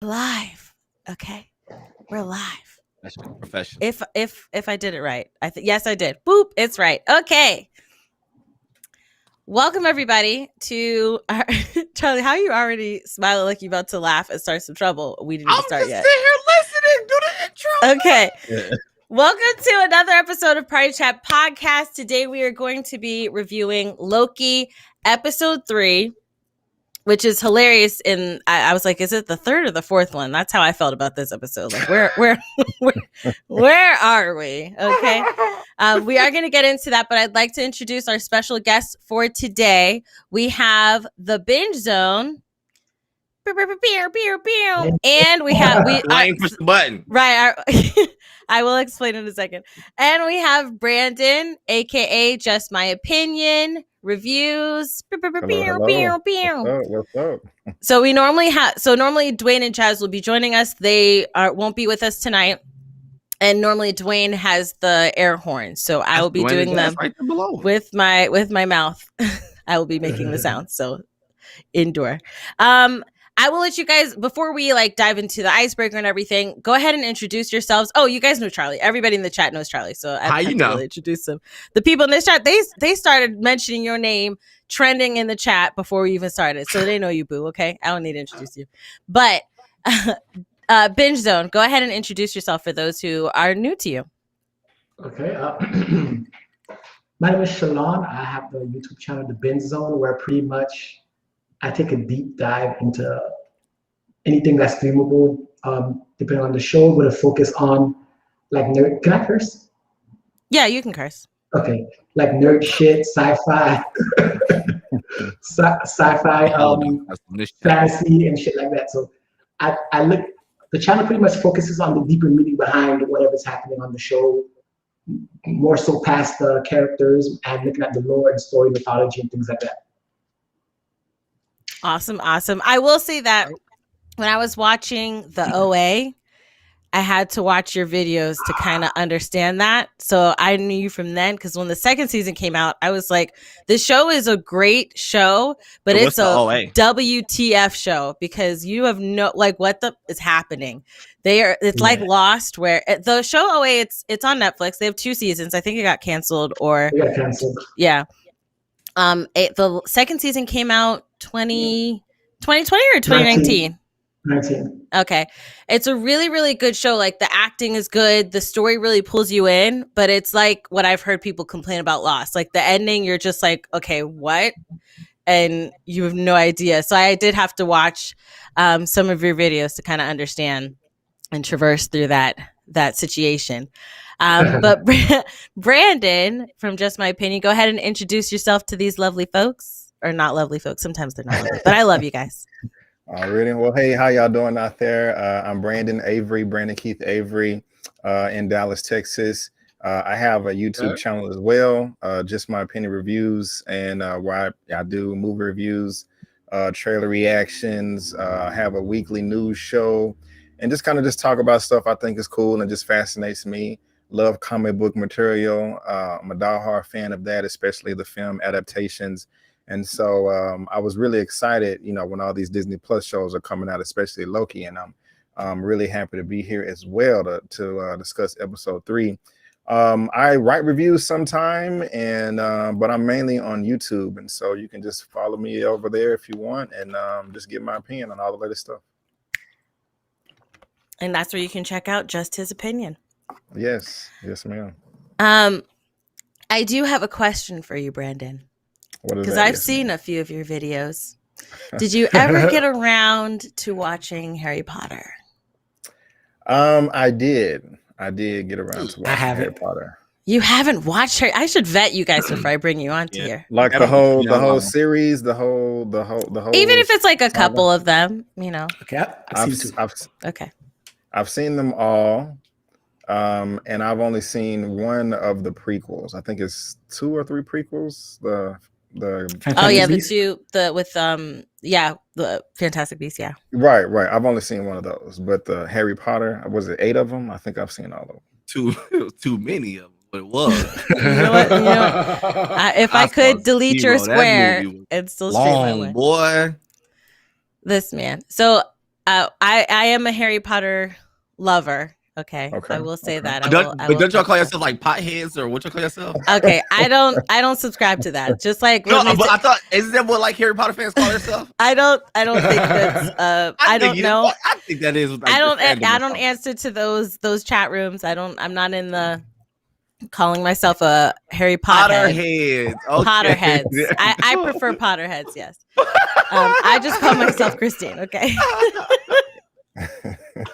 Live. Okay. We're live. That's professional. If I did it right. Yes, I did. Boop, it's right. Okay. Welcome everybody to our Charlie, how are you already smiling like you're about to laugh and start some trouble? We didn't even start yet. I'm just sitting here listening. Do the intro. Okay. Yeah. Welcome to another episode of PartyChat podcast. Today we are going to be reviewing Loki episode 3. Which is hilarious. And I was like, is it the third or the fourth one? That's how I felt about this episode. Like, where are we? Okay. We are going to get into that, but I'd like to introduce our special guest for today. We have the Binge Zone. And we have I ain't push the button. Right. I will explain in a second. And we have Brandon, aka Just My Opinion Reviews. Hello. What's up? So normally Dwayne and Chaz will be joining us. They won't be with us tonight. And normally Dwayne has the air horn, so I will be doing them right below. with my mouth. I will be making the sound. So indoor. I will let you guys, before we dive into the icebreaker and everything, go ahead and introduce yourselves. Oh, you guys know Charlie. Everybody in the chat knows Charlie. So I have to really introduce them. The people in this chat, they started mentioning your name trending in the chat before we even started. So they know you, boo, okay? I don't need to introduce you. But Binge Zone, go ahead and introduce yourself for those who are new to you. Okay. My name is Shalon. I have the YouTube channel, The Binge Zone, where pretty much I take a deep dive into anything that's streamable, depending on the show, with a focus on nerd. Can I curse? Yeah, you can curse. Okay, like nerd shit, sci-fi, fantasy and shit like that. So I look. The channel pretty much focuses on the deeper meaning behind whatever's happening on the show, more so past the characters and looking at the lore and story mythology and things like that. Awesome. I will say that when I was watching the OA, I had to watch your videos to kind of understand that. So I knew you from then, because when the second season came out, I was like, this show is a great show, but it's a WTF show, because you have no, what the is happening. It's like Lost, where the show OA, it's on Netflix. They have 2 seasons. I think it got canceled or it got canceled. Yeah. The second season came out 2020 or 2019? 19. Okay. It's a really, really good show. Like, the acting is good. The story really pulls you in, but it's like what I've heard people complain about Lost. Like, the ending, you're just like, okay, what? And you have no idea. So I did have to watch some of your videos to kind of understand and traverse through that situation. But Brandon, from Just My Opinion, go ahead and introduce yourself to these lovely folks. Or not lovely folks. Sometimes they're not lovely, but I love you guys. Already. Well, hey, how y'all doing out there? I'm Brandon Keith Avery in Dallas, Texas. I have a YouTube channel as well, Just My Opinion Reviews, and where I do movie reviews, trailer reactions. I have a weekly news show, and just talk about stuff I think is cool and just fascinates me. Love comic book material. I'm a diehard fan of that, especially the film adaptations. And so I was really excited, when all these Disney Plus shows are coming out, especially Loki. And I'm really happy to be here as well to discuss episode 3. I write reviews sometime, but I'm mainly on YouTube. And so you can just follow me over there if you want, and just get my opinion on all the latest stuff. And that's where you can check out Just His Opinion. Yes, ma'am. I do have a question for you, Brandon. Because I've seen a few of your videos. Did you ever get around to watching Harry Potter? I did get around to watching Harry Potter. You haven't watched Harry? I should vet you guys before I bring you onto here. Like the whole series, the whole. Even if it's like a couple of them, Okay, I've seen them all. And I've only seen one of the prequels. I think it's 2 or 3 prequels. The the Fantastic Beasts, yeah. Right. I've only seen one of those, but the Harry Potter, was it 8 of them? I think I've seen all of them. Too many of them, but it was. You know what? If I could delete your square and still stream my way. Boy. This man. So I am a Harry Potter lover. Okay, Okay, I will say okay. that. But I will don't y'all call confess. yourself like potheads or what y'all call yourself? Okay, I don't subscribe to that. Just like No, when they but say, I thought isn't that what like Harry Potter fans call themselves? I don't think that's I don't know. I think that is like I your don't fandom or I don't something. answer to those chat rooms. I'm not in the calling myself a Harry Potter Potterheads. Okay. Potterheads. I prefer Potterheads, yes. I just call myself Christine, okay?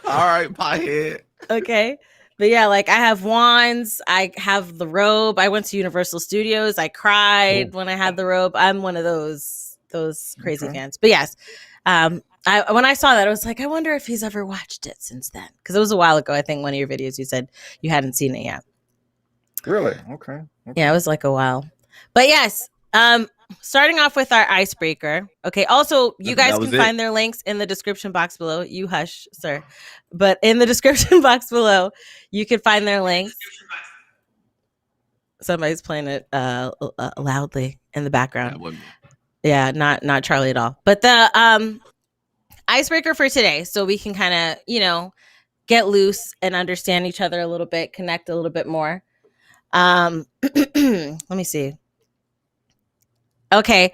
All right, pothead. Okay. But yeah, like I have wands, I have the robe. I went to Universal Studios. I cried when I had the robe. I'm one of those crazy fans. But yes, when I saw that, I was like, I wonder if he's ever watched it since then. Because it was a while ago. I think one of your videos you said you hadn't seen it yet. Really? Okay. Yeah, it was like a while. But yes, starting off with our icebreaker. Okay. Also, you guys can find their links in the description box below. You hush, sir. But in the description box below, you can find their links. Somebody's playing it loudly in the background. Yeah, not Charlie at all. But the icebreaker for today, so we can kind of, get loose and understand each other a little bit, connect a little bit more. Let me see. Okay.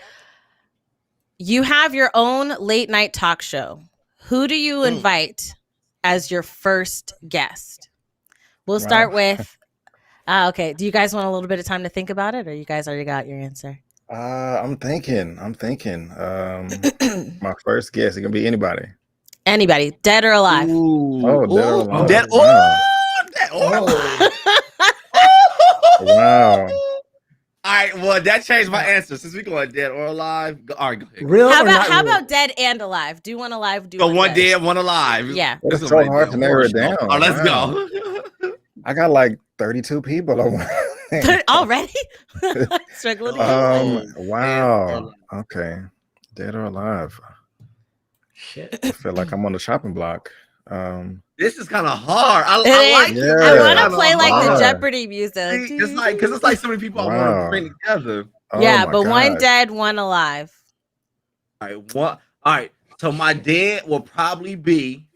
You have your own late night talk show. Who do you invite as your first guest? We'll start with okay. Do you guys want a little bit of time to think about it, or you guys already got your answer? I'm thinking. My first guess, it can be anybody. Anybody, dead or alive? Oh, dead or alive. Dead. Wow. All right, well, that changed my answer. Since we're going dead or alive, all right, go ahead. Real How or not about real? dead and alive? Do one alive, do So one one dead, one alive. Yeah. It's so hard to narrow it down. Oh, let's go. I got like 32 people. Already? Struggling. Wow. Okay. Dead or alive. Shit. I feel like I'm on the chopping block. This is kind of hard. I like it. I want to play like hard. the Jeopardy music. See, it's like because it's like so many people I want to bring together. Yeah, but one dead, one alive. All right, All right. So my dead will probably be.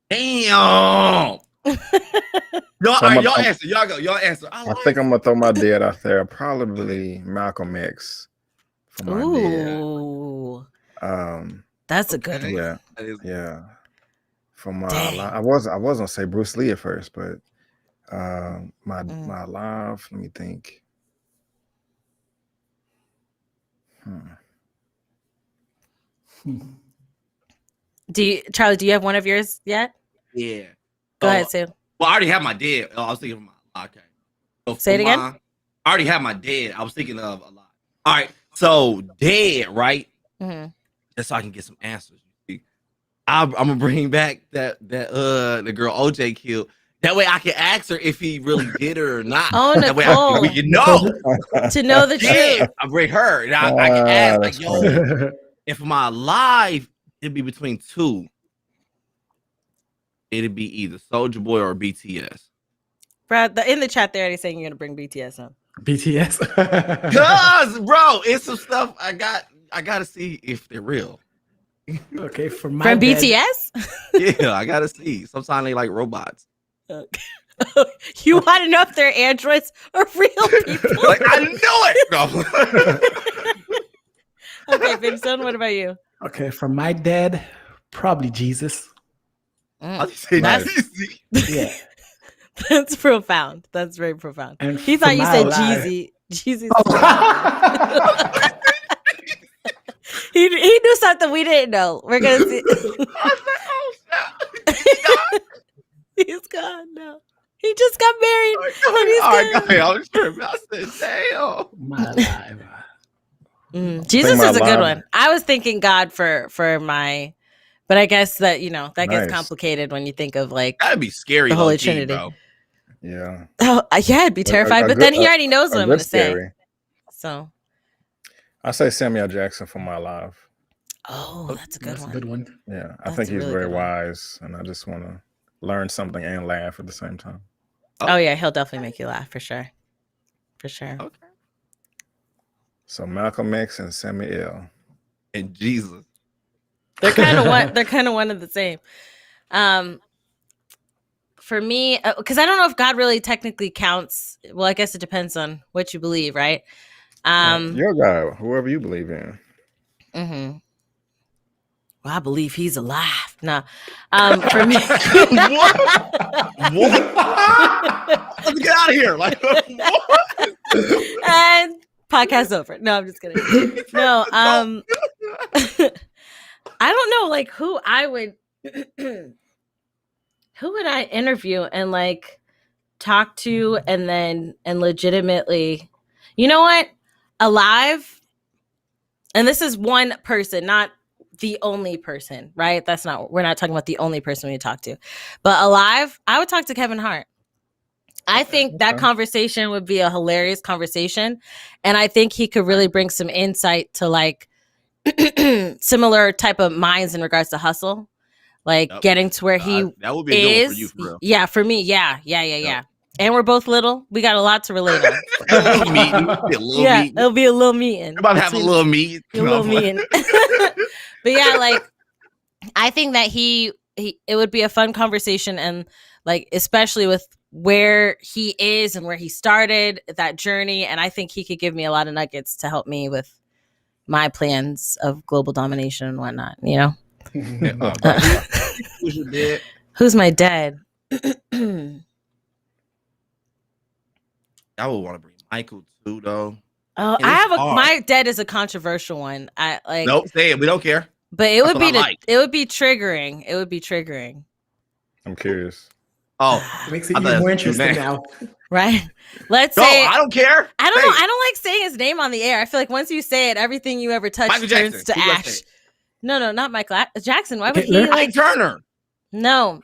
Damn. No, all right, y'all answer. Y'all go. Y'all answer. I think I'm gonna throw my dead out there. Probably Malcolm X for my dead. That's a good one. Yeah, yeah. For my, I was gonna say Bruce Lee at first, but my live. Let me think. Charlie? Do you have one of yours yet? Yeah. Go ahead, Sue. Well, I already have my dead. I was thinking of my. Okay. So say it again. I already have my dead. I was thinking of a lot. All right. So dead, right? Just so I can get some answers. I'm gonna bring back that the girl OJ killed. That way I can ask her if he really did it or not. Oh, that way we can know to know the truth. I bring her and I can ask like, yo, if my life it'd be between two. It'd be either Soulja Boy or BTS. Brad, in the chat, they're already saying you're gonna bring BTS up. BTS. Cause, bro, it's some stuff I gotta see if they're real. Okay, from BTS. Yeah, I gotta see. Sometimes they like robots. You want to know if they're androids or real people? Like I knew it. No. Okay, Bimson, what about you? Okay, from my dad, probably Jesus. That's, yeah. That's profound. That's very profound. And he thought you said Jeezy. Jeezy. He knew something we didn't know. We're gonna see. He's gone now. He just got married. I was tripping. I said, "Damn." My life. Jesus is a good one. I was thinking God for my, but I guess that that gets complicated when you think of like that'd be scary. The Holy Trinity. Bro. Yeah. Oh yeah, I'd be terrified. But then he already knows what I'm gonna say. So I say Samuel Jackson for my life. Oh, that's a good one. A good one. Yeah, I think he's very wise, and I just want to learn something and laugh at the same time. Oh yeah, he'll definitely make you laugh for sure. For sure. Okay. So Malcolm X and Samuel and Jesus. They're kind of one. They're kind of one and the same. For me, because I don't know if God really technically counts. Well, I guess it depends on what you believe, right? Your God, whoever you believe in. Mm-hmm. Well, I believe he's alive. No, for me, What? Let's get out of here! Like, what? And podcast over. No, I'm just kidding. No, I don't know, like who I would, who would I interview and like talk to, and legitimately, you know what, alive. And this is one person, not the only person, right? We're not talking about the only person we talk to, but alive, I would talk to Kevin Hart. I think that conversation would be a hilarious conversation. And I think he could really bring some insight to like similar type of minds in regards to hustle, like getting to where he that would be a good one for you, for real. Yeah, for me. Yeah. And we're both little. We got a lot to relate on. It'll be a little meeting. We're about to have a little meeting. But yeah, like I think that it would be a fun conversation, and like especially with where he is and where he started that journey, and I think he could give me a lot of nuggets to help me with my plans of global domination and whatnot, you know. Who's your dad? Who's my dad? I would want to bring Michael too, though. Oh, I have my dad is a controversial one. I like. Nope, say it. We don't care. But it would be it would be triggering. It would be triggering. I'm curious. Oh, it makes it even more interesting now. Right? Let's say I don't care. I don't know. I don't like saying his name on the air. I feel like once you say it, everything you ever touch turns to ash. No, not Michael Jackson. Why would he like Turner? No.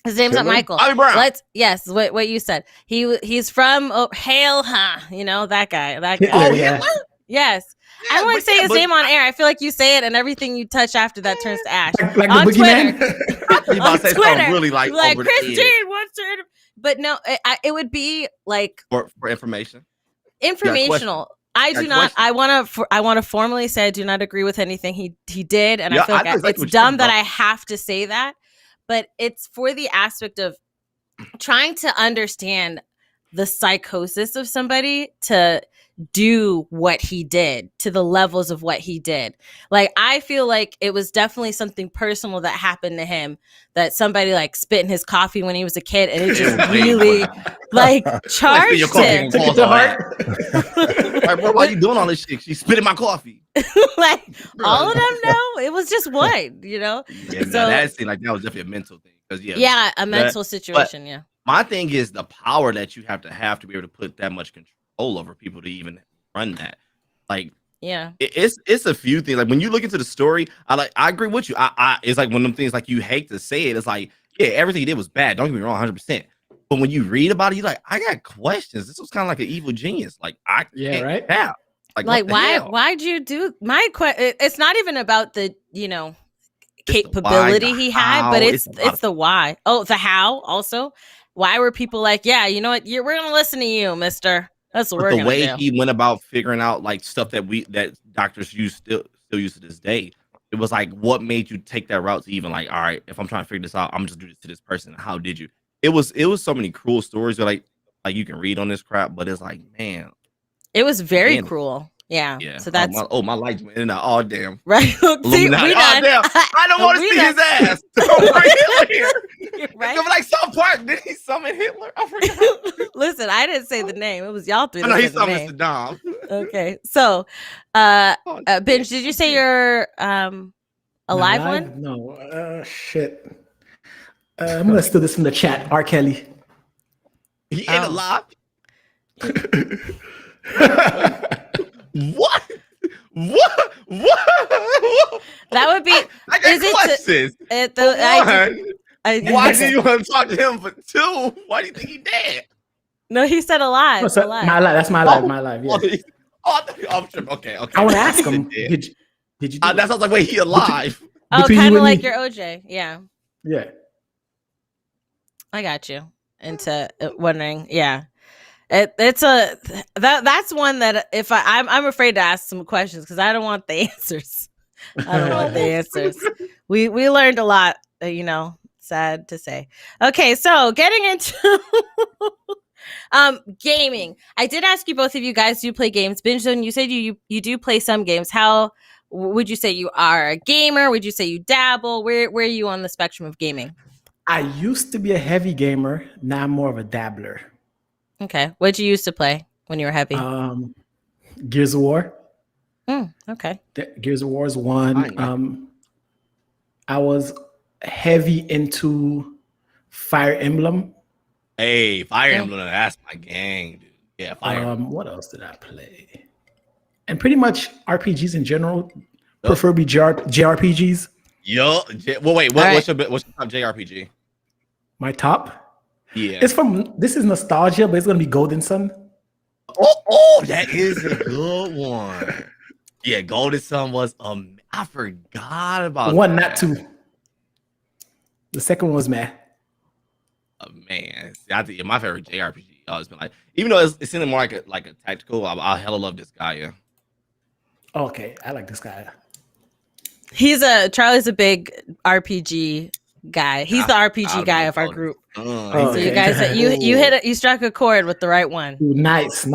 His name's not Michael. Bobby Brown. Yes, what you said. He's from Hale, huh? You know, that guy. Oh, yeah. Yes. I don't like saying his name on air. I feel like you say it and everything you touch after that turns to ash. Like on the Twitter. On Twitter. Really like Christine, what's her? But no, it would be like for information. Informational. I do not. I want to formally say I do not agree with anything he did, and I feel like it's dumb that I have to say that. But it's for the aspect of trying to understand the psychosis of somebody to do what he did, to the levels of what he did. Like, I feel like it was definitely something personal that happened to him, that somebody like spit in his coffee when he was a kid, and it just really like charged him. Like, bro, why are you doing all this shit? She spit in my coffee. Like, all of them know it was just one, you know. Yeah, so that seemed like that was definitely a mental thing. Yeah, a mental situation. Yeah. My thing is the power that you have to be able to put that much control over people to even run that. Like, yeah, it's a few things. Like, when you look into the story, I agree with you. I it's like one of them things, like, you hate to say it. It's like, yeah, everything he did was bad. Don't get me wrong, 100%. But when you read about it, you're like, I got questions. This was kind of like an evil genius. Like, right. Yeah. Like why'd you do my question? It's not even about the, you know, capability he had, but it's the why. Oh, the how also. Why were people like, yeah, you know what? We're gonna listen to you, mister. That's what we're gonna do. The way he went about figuring out like stuff that doctors still use to this day. It was like, what made you take that route to even like, all right, if I'm trying to figure this out, I'm just do this to this person. How did you? It was so many cruel stories that like you can read on this crap, but it's like, man, it was very cruel. Yeah. So that's my lights went in and out. Oh damn. Right. See, we done. Damn. I don't want to see his ass. Don't bring Hitler here. Right. Like South Park. Did he summon Hitler? I forgot. Listen, I didn't say the name. It was y'all three. I know he summoned Saddam. Okay. So Benj, did you say you're a live one? No. Shit. I'm gonna steal this from the chat. R. Kelly. He ain't alive. What? That would be. I got questions. Why do you want to talk to him? For two, why do you think he dead? No, he said alive. No, alive. My life. That's my life. My life. Yeah. Okay. I want to ask him. Did you? That sounds like, wait, he alive? Kind of like your OJ. Yeah. Yeah. I got you into wondering. Yeah. That's one that if I'm afraid to ask some questions because I don't want the answers. I don't want the answers. We learned a lot, sad to say. Okay, so getting into gaming. I did ask you, both of you guys do play games. Binge Zone, you said you do play some games. How would you say you are a gamer? Would you say you dabble? Where are you on the spectrum of gaming? I used to be a heavy gamer. Now I'm more of a dabbler. Okay. What'd you used to play when you were heavy? Gears of War. Okay. Gears of War is one. I was heavy into Fire Emblem. Hey, Fire Emblem, that's my gang, dude. Yeah, Fire Emblem. What else did I play? And pretty much RPGs in general, preferably JRPGs. Yo, well, wait, what's your top JRPG? My top? Yeah. This is nostalgia, but it's gonna be Golden Sun. Oh, that is a good one. Yeah, Golden Sun was I forgot about one, that. not two. The second one was meh. Man, see, I think my favorite JRPG always been like, even though it's seeming more like a tactical, I hella love this guy. Yeah. Okay, I like this guy. Charlie's a big RPG guy. He's the RPG guy of our group. So you guys, you struck a chord with the right one. Ooh, nice.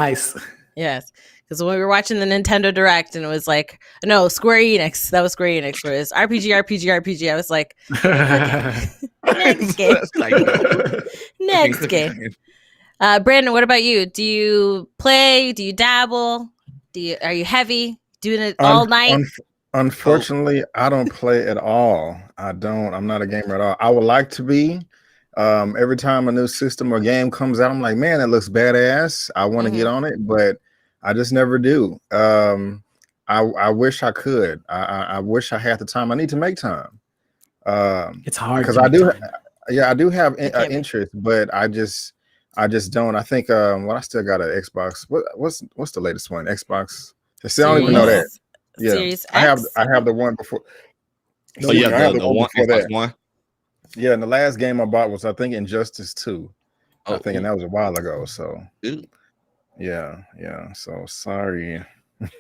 Yes, because when we were watching the Nintendo Direct and it was like, no, Square Enix. That was Square Enix. Where it's RPG. I was like, next game. Next game. Brandon, what about you? Do you play? Do you dabble? Are you heavy? Doing it all night? Unfortunately, I don't play at all. I don't. I'm not a gamer at all. I would like to be. Every time a new system or game comes out, I'm like, man, that looks badass. I want to get on it, but I just never do. I wish I could. I wish I had the time. I need to make time. It's hard because I do. I do have interest, but I just don't. I think I still got an Xbox. What's the latest one? Xbox. I still don't even know that. Yeah, Series I X? have the one before. Oh yeah, the one before that. One. Yeah, and the last game I bought was, I think, Injustice 2. I think, and that was a while ago. So yeah. So sorry.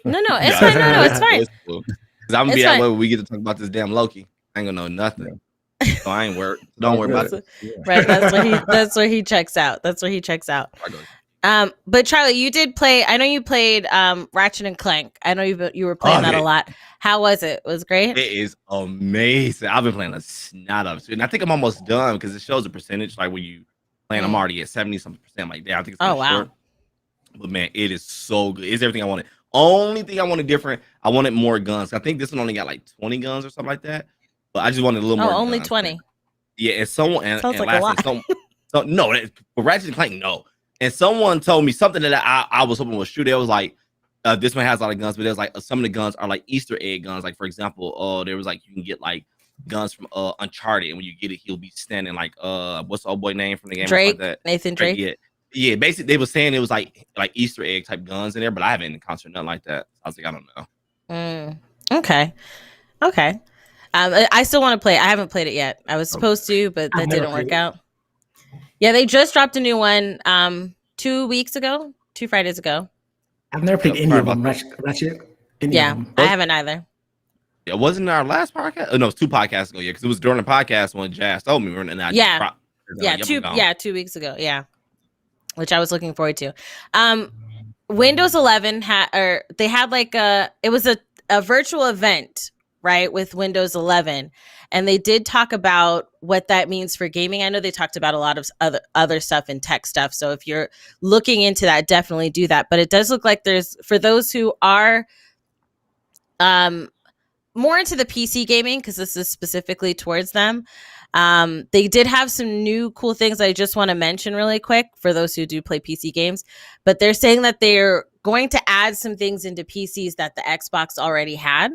No, it's fine. No, it's fine. Because I'm gonna be that way when we get to talk about this damn Loki. I ain't gonna know nothing. So I ain't worried. Don't worry about it. Right. That's where he checks out. But Charlie, you did play. I know you played Ratchet and Clank. I know you were playing that a lot. How was it? Was it great? It is amazing. I've been playing a snot of it, and I think I'm almost done because it shows a percentage. Like when you playing, I'm already at 70-something%. Like that. I think it's short. But man, it is so good. It's everything I wanted. Only thing I wanted different. I wanted more guns. I think this one only got like 20 guns or something like that. But I just wanted a little more. Only guns. 20. Yeah, and someone and sounds like a lot. No, for Ratchet and Clank, no. And someone told me something that I was hoping was true. They was like, this one has a lot of guns, but there's like some of the guns are like Easter egg guns. Like for example, there was like you can get like guns from Uncharted, and when you get it, he'll be standing like what's the old boy name from the game? Drake, like that? Nathan Drake. Yeah. Basically, they were saying it was like Easter egg type guns in there, but I haven't encountered nothing like that. I was like, I don't know. Okay. I still want to play. I haven't played it yet. I was supposed to, but that didn't work out. Yeah, they just dropped a new one 2 Fridays ago. I've never played any of them. Ratchet. I haven't either. Yeah, wasn't our last podcast? Oh, no, it was 2 podcasts ago. Yeah, because it was during the podcast when Jazz told me we were in that. 2 weeks ago. Yeah, which I was looking forward to. Windows 11 had like it was a virtual event, right, with Windows 11, and they did talk about what that means for gaming. I know they talked about a lot of other stuff and tech stuff. So if you're looking into that, definitely do that. But it does look like there's, for those who are more into the PC gaming, because this is specifically towards them, they did have some new cool things I just want to mention really quick for those who do play PC games. But they're saying that they're going to add some things into PCs that the Xbox already had.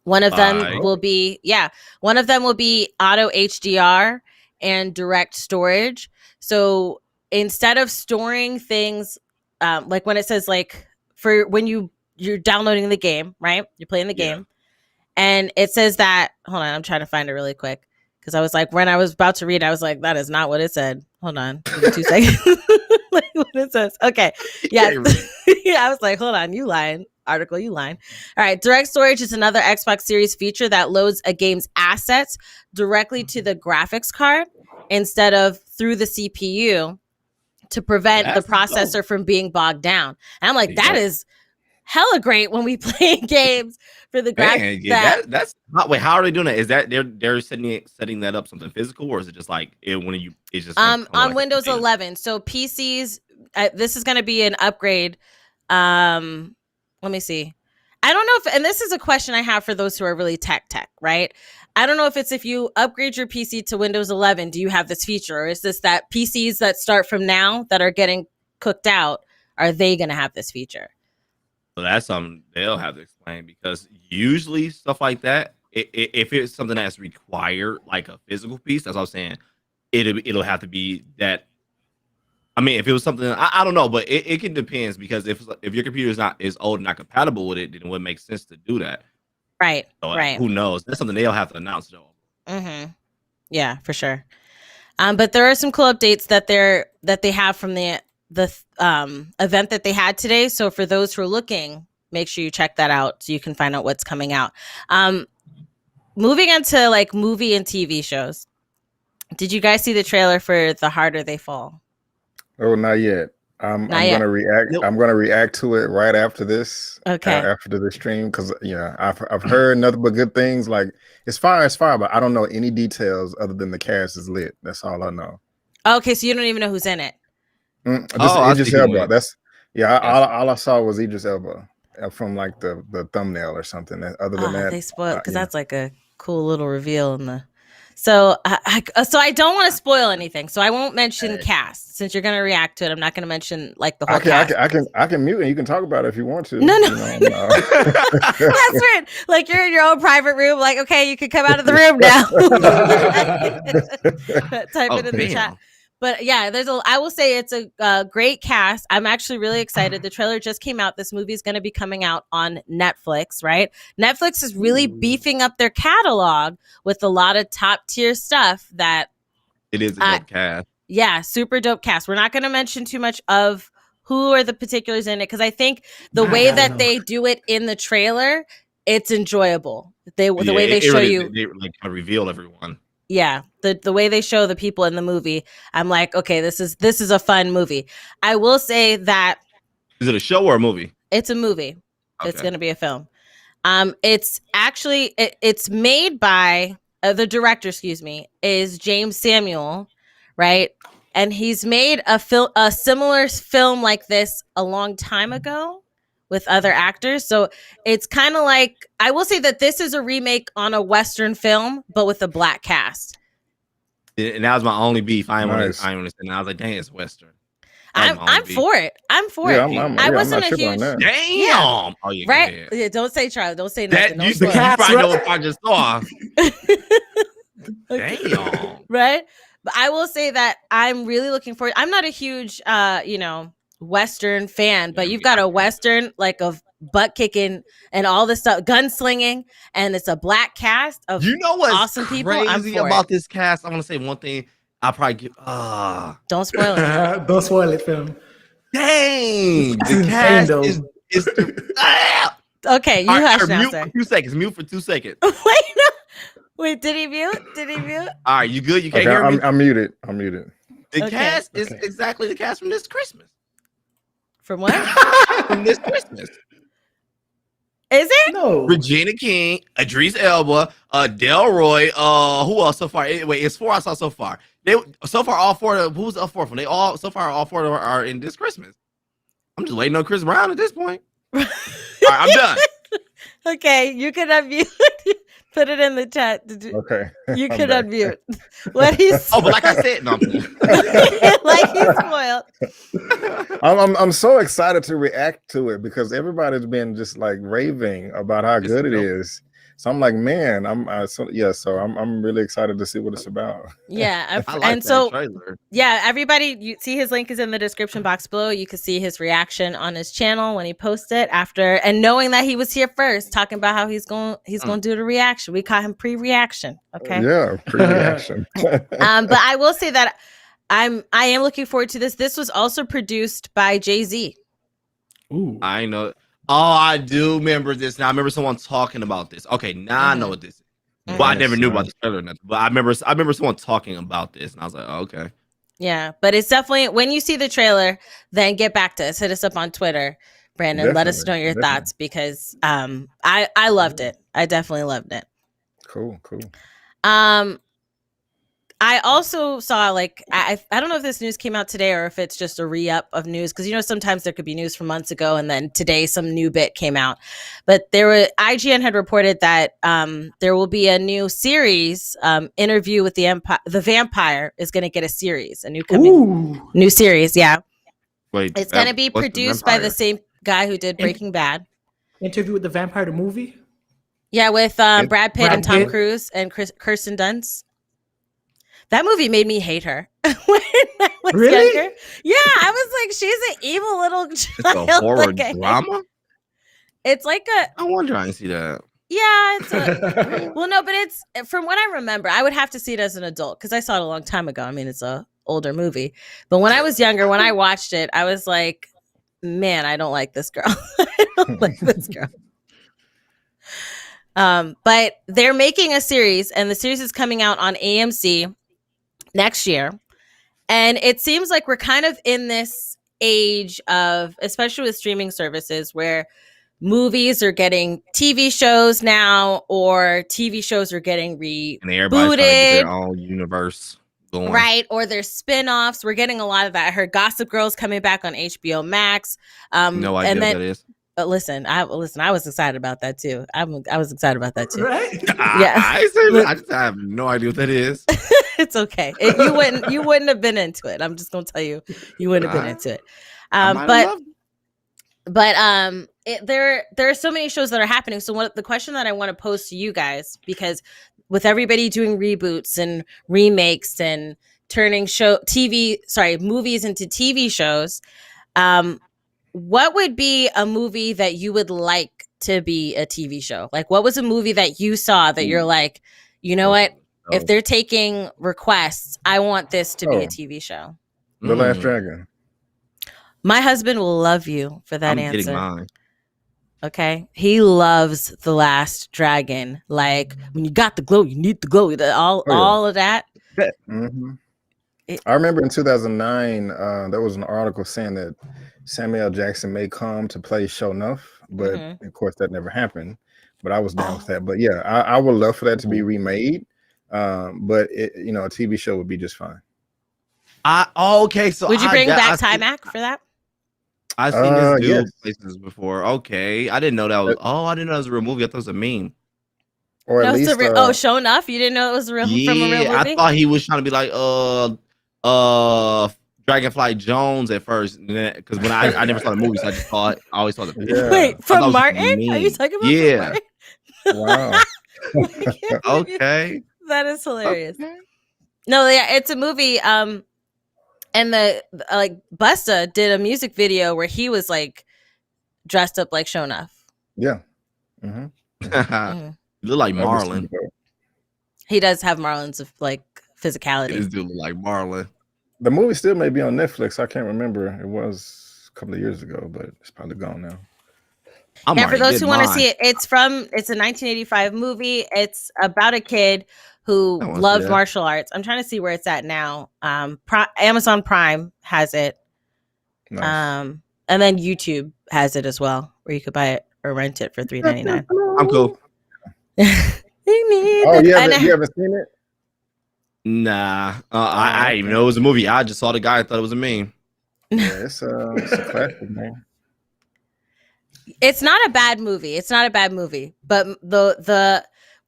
One of them will be auto HDR and direct storage. So instead of storing things, like when it says like for when you're downloading the game, right? You're playing the game, and it says that. Hold on, I'm trying to find it really quick because I was like, when I was about to read, I was like, that is not what it said. Hold on, give me 2 seconds. Like what it says. Okay. Yeah. Yeah. I was like, hold on, you lying. Article, you lying. All right. Direct storage is another Xbox Series feature that loads a game's assets directly to the graphics card instead of through the CPU to prevent the processor from being bogged down. And I'm like, that is hella great when we play games for the graphics. That's not. Wait, how are they doing that? Is that they're setting that up something physical, or is it just like it's just on like Windows 11? So PCs, this is going to be an upgrade. Let me see. I don't know if, and this is a question I have for those who are really tech, right? I don't know if you upgrade your PC to Windows 11, do you have this feature? Or is this that PCs that start from now that are getting cooked out, are they going to have this feature? So that's something they'll have to explain, because usually stuff like that, if it's something that's required, like a physical piece, that's what I'm saying, it'll have to be that. I mean, if it was something, I don't know, but it can depends, because if your computer is old and not compatible with it, then it would make sense to do that. Right. So, right. Who knows? That's something they'll have to announce, though. Mm-hmm. Yeah, for sure. But there are some cool updates that they have from the event that they had today. So for those who are looking, make sure you check that out so you can find out what's coming out. Moving into like movie and TV shows. Did you guys see the trailer for The Harder They Fall? Oh, not yet. I'm gonna react. Nope. I'm gonna react to it right after this. Okay. After the stream, because I've heard nothing but good things. Like it's fire, but I don't know any details other than the cast is lit. That's all I know. Okay, so you don't even know who's in it. Idris Elba. That's all I saw was Idris Elba from like the thumbnail or something. Other than that, they spoiled, because that's like a cool little reveal in the. So I don't want to spoil anything, so I won't mention cast. Since you're going to react to it, I'm not going to mention like the whole cast. I can mute and you can talk about it if you want to. No. No. That's right. Like you're in your own private room. Like, okay, you can come out of the room now. Type it in the chat. But yeah, I will say it's a great cast. I'm actually really excited. The trailer just came out. This movie is going to be coming out on Netflix, right? Netflix is really beefing up their catalog with a lot of top tier stuff that it is a dope cast. Yeah, super dope cast. We're not going to mention too much of who are the particulars in it, because I think the way that they do it in the trailer, it's enjoyable. The way they show you, they like kind of reveal everyone. Yeah, the way they show the people in the movie, I'm like, okay, this is a fun movie. I will say that. Is it a show or a movie? It's a movie. Okay. It's going to be a film. It's actually it's made by the director. Excuse me, is James Samuel, right? And he's made a similar film like this a long time ago with other actors. So it's kind of like, I will say that this is a remake on a Western film, but with a black cast. And that was my only beef. I understand. I was like, dang, it's Western. I'm for it. I wasn't a huge. Damn. Yeah. Oh, yeah, right? Yeah, don't say Charlie. Don't say nothing. You probably know what I just saw. Damn. Right? But I will say that I'm really looking forward. I'm not a huge, Western fan, but you've got a Western like of butt kicking and all this stuff, gunslinging, and it's a black cast of awesome people. Crazy about this cast. I want to say one thing. I'll probably give. Don't spoil it. Don't spoil it, film. Dang, the cast is okay. You hush now, mute sir. For 2 seconds. Mute for 2 seconds. Wait, did he mute? All right, you good? You can't hear me? I'm muted. The cast is exactly the cast from this Christmas. From what? From this Christmas. Is it? No. Regina King, Idris Elba, Delroy, who else so far? Wait, it's 4 I saw so far. All 4 who's up 4 from? They all so far all 4 are in this Christmas. I'm just waiting on Chris Brown at this point. All right, I'm done. Okay, you can unmute. Put it in the chat. Okay. You can unmute. What he's but like I said, no. like he's spoiled. I'm so excited to react to it because everybody's been just like raving about how good it is. So I'm like, man, so I'm really excited to see what it's about. Yeah, I like that trailer. Yeah, everybody, you see his link is in the description box below. You can see his reaction on his channel when he posts it after, and knowing that he was here first, talking about how he's going to do the reaction. We call him pre-reaction. Okay. Yeah, pre-reaction. But I will say that I am looking forward to this. This was also produced by Jay-Z. Ooh. I know. Oh, I do remember this. Now I remember someone talking about this. Okay, now I know what this is. Well, I never knew about the trailer or nothing, but I remember someone talking about this, and I was like, oh, okay. Yeah, but it's definitely, when you see the trailer, then get back to us. Hit us up on Twitter, Brandon. Let us know your thoughts, because I loved it. I definitely loved it. Cool. I also saw, like, I don't know if this news came out today or if it's just a re-up of news, because, you know, sometimes there could be news from months ago and then today some new bit came out. But IGN had reported that there will be a new series, Interview with the Vampire is going to get a series, a new series. Yeah. Wait, it's going to be produced by the same guy who did Breaking Bad. Interview with the Vampire, the movie? Yeah, with Brad Pitt and Tom Cruise and Kirsten Dunst. That movie made me hate her when I was younger. Yeah, I was like, she's an evil little child. It's a horror drama? It's like I wonder I didn't see that. Yeah, it's well, no, but it's, from what I remember, I would have to see it as an adult because I saw it a long time ago. I mean, it's a older movie. But when I was younger, when I watched it, I was like, man, I don't like this girl. I don't like this girl. But they're making a series, and the series is coming out on AMC next year. And it seems like we're kind of in this age of, especially with streaming services, where movies are getting TV shows now, or TV shows are getting rebooted. And everybody's trying to get their own universe going. Right, or their spin-offs. We're getting a lot of that. I heard Gossip Girl's coming back on HBO Max. No idea what that is. But listen, I was excited about that too. I was excited about that too. Right? Yeah. I just have no idea what that is. It's okay. You wouldn't have been into it. I'm just gonna tell you, you wouldn't have been into it. There are so many shows that are happening. So the question that I want to pose to you guys, because with everybody doing reboots and remakes and turning movies into TV shows, what would be a movie that you would like to be a TV show? Like, what was a movie that you saw that you're like, you know what? If they're taking requests, I want this to be a TV show. The Last Dragon. My husband will love you for that answer. Getting mine. Okay, he loves The Last Dragon. Like, when you got the glow, you need the glow. All of that. Mm-hmm. I remember in 2009, there was an article saying that Samuel L. Jackson may come to play Sho'nuff, but of course that never happened. But I was down with that. But yeah, I would love for that to be remade. But a TV show would be just fine. Okay, so would you bring back Timac for that? I've seen this dude places before. Okay, I didn't know that was. I didn't know it was a real movie. I thought it was a meme. Or at least, Sho'nuff. You didn't know it was real from a real movie? I thought he was trying to be like Dragonfly Jones at first, because when I never saw the movie, so I always saw the picture. Yeah. Wait, from Martin? Are you talking about Martin? Wow. Okay. That is hilarious. Okay. No, yeah, it's a movie. And Busta did a music video where he was like dressed up like Sho'nuff. Yeah. You look like Marlon. He does have Marlon's like physicality. This dude look like Marlon. The movie still may be on Netflix. I can't remember. It was a couple of years ago, but it's probably gone now. For those who want to see it, it's a 1985 movie. It's about a kid who loved martial arts. I'm trying to see where it's at now. Amazon Prime has it. Nice. And then YouTube has it as well, where you could buy it or rent it for $3.99. I'm cool. You haven't seen it? Nah. I didn't even know it was a movie. I just saw the guy. I thought it was a meme. Yeah, it's a classic, man. It's not a bad movie. But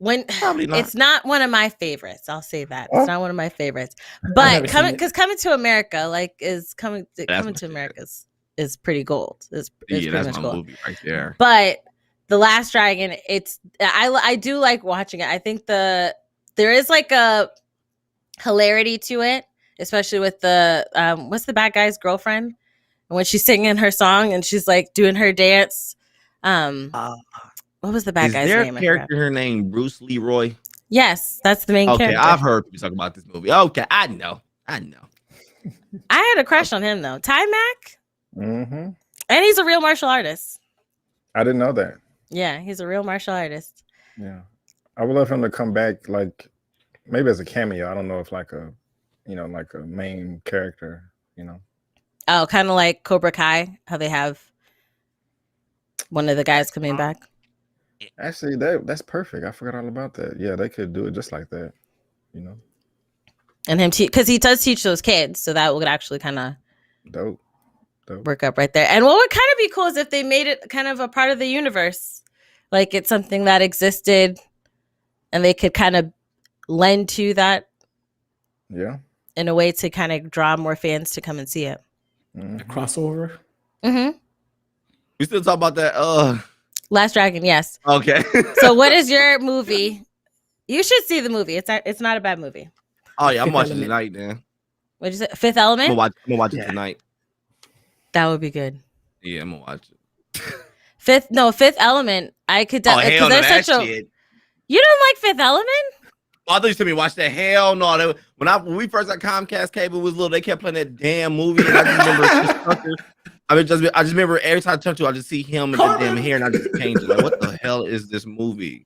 it's not one of my favorites. I'll say that. It's not one of my favorites. But coming to America, coming to America is pretty gold. It's pretty that's much my gold. movie right there. But The Last Dragon, I do like watching it. I think there is like a hilarity to it, especially with the what's the bad guy's girlfriend, and when she's singing her song and she's like doing her dance. What was the bad guy's name? Is there a character her name Bruce Leroy? Yes, that's the main character. Okay, I've heard people talk about this movie. Okay, I know. I had a crush on him though. Ty Mac, Mm-hmm. and he's a real martial artist. I didn't know that. Yeah, he's a real martial artist. Yeah, I would love him to come back, like maybe as a cameo. I don't know if like a, like a main character. Oh, kind of like Cobra Kai, how they have one of the guys coming back. Actually, that's perfect. I forgot all about that. Yeah, they could do it just like that. And him because he does teach those kids, so that would actually kind of Dope. work up right there. And what would kind of be cool is if they made it kind of a part of the universe, like it's something that existed, and they could kind of lend to that. Yeah. In a way to kind of draw more fans to come and see it. Mm-hmm. Crossover. Mm-hmm. We still talk about that. Last Dragon, yes. Okay. So, what is your movie? You should see the movie. It's not a bad movie. Oh yeah, I'm Fifth watching Element. tonight, man. What is it? Fifth Element. I'm gonna watch it tonight. That would be good. Yeah, I'm gonna watch it. Fifth Element. I could definitely. Hell no, there's that shit. You don't like Fifth Element? Oh, I thought you told me to watch that. Hell no. When we first got Comcast cable was little, they kept playing that damn movie. And I just remember I just remember every time I turn to, I just see him and the damn hair, and I just change it. Like, what the hell is this movie?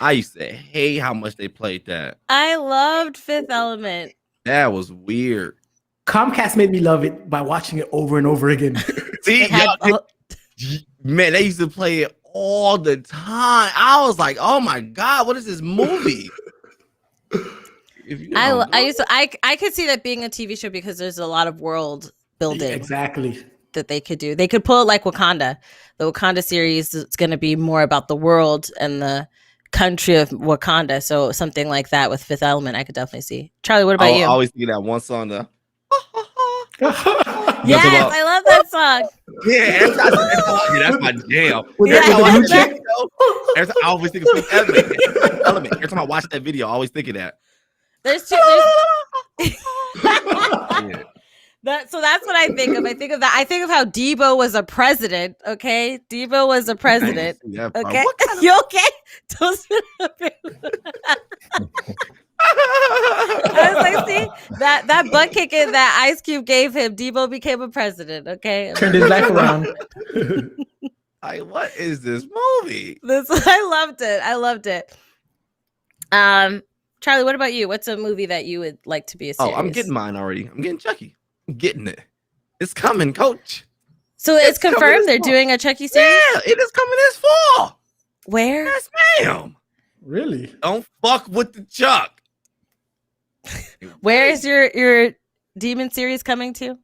I used to hate how much they played that. I loved Fifth Element. That was weird. Comcast made me love it by watching it over and over again. See, man, they used to play it all the time. I was like, oh my God, what is this movie? I could see that being a TV show because there's a lot of world building. Exactly. That they could do. They could pull it like Wakanda. The Wakanda series is going to be more about the world and the country of Wakanda. So something like that with Fifth Element, I could definitely see. Charlie, what about you? I always think of that one song. Yes, I love that song. Yeah, that's my jam. I always think of Fifth Element. Every time I watch that video, I always think of that. There's so that's what I think of. I think of that. I think of how Debo was a president. Okay, Debo was a president. Okay, you okay? Don't spit up. I was like, see that butt kicking that Ice Cube gave him, Debo became a president. Okay, turned his life around. Like, what is this movie? I loved it. Charlie, what about you? What's a movie that you would like to be a series? Oh, I'm getting mine already. I'm getting Chucky. I'm getting it. It's coming, Coach. So it's confirmed they're doing a Chucky series? Yeah, it is coming this fall. Where? Yes, ma'am. Really? Don't fuck with the Chuck. Where is your demon series coming to?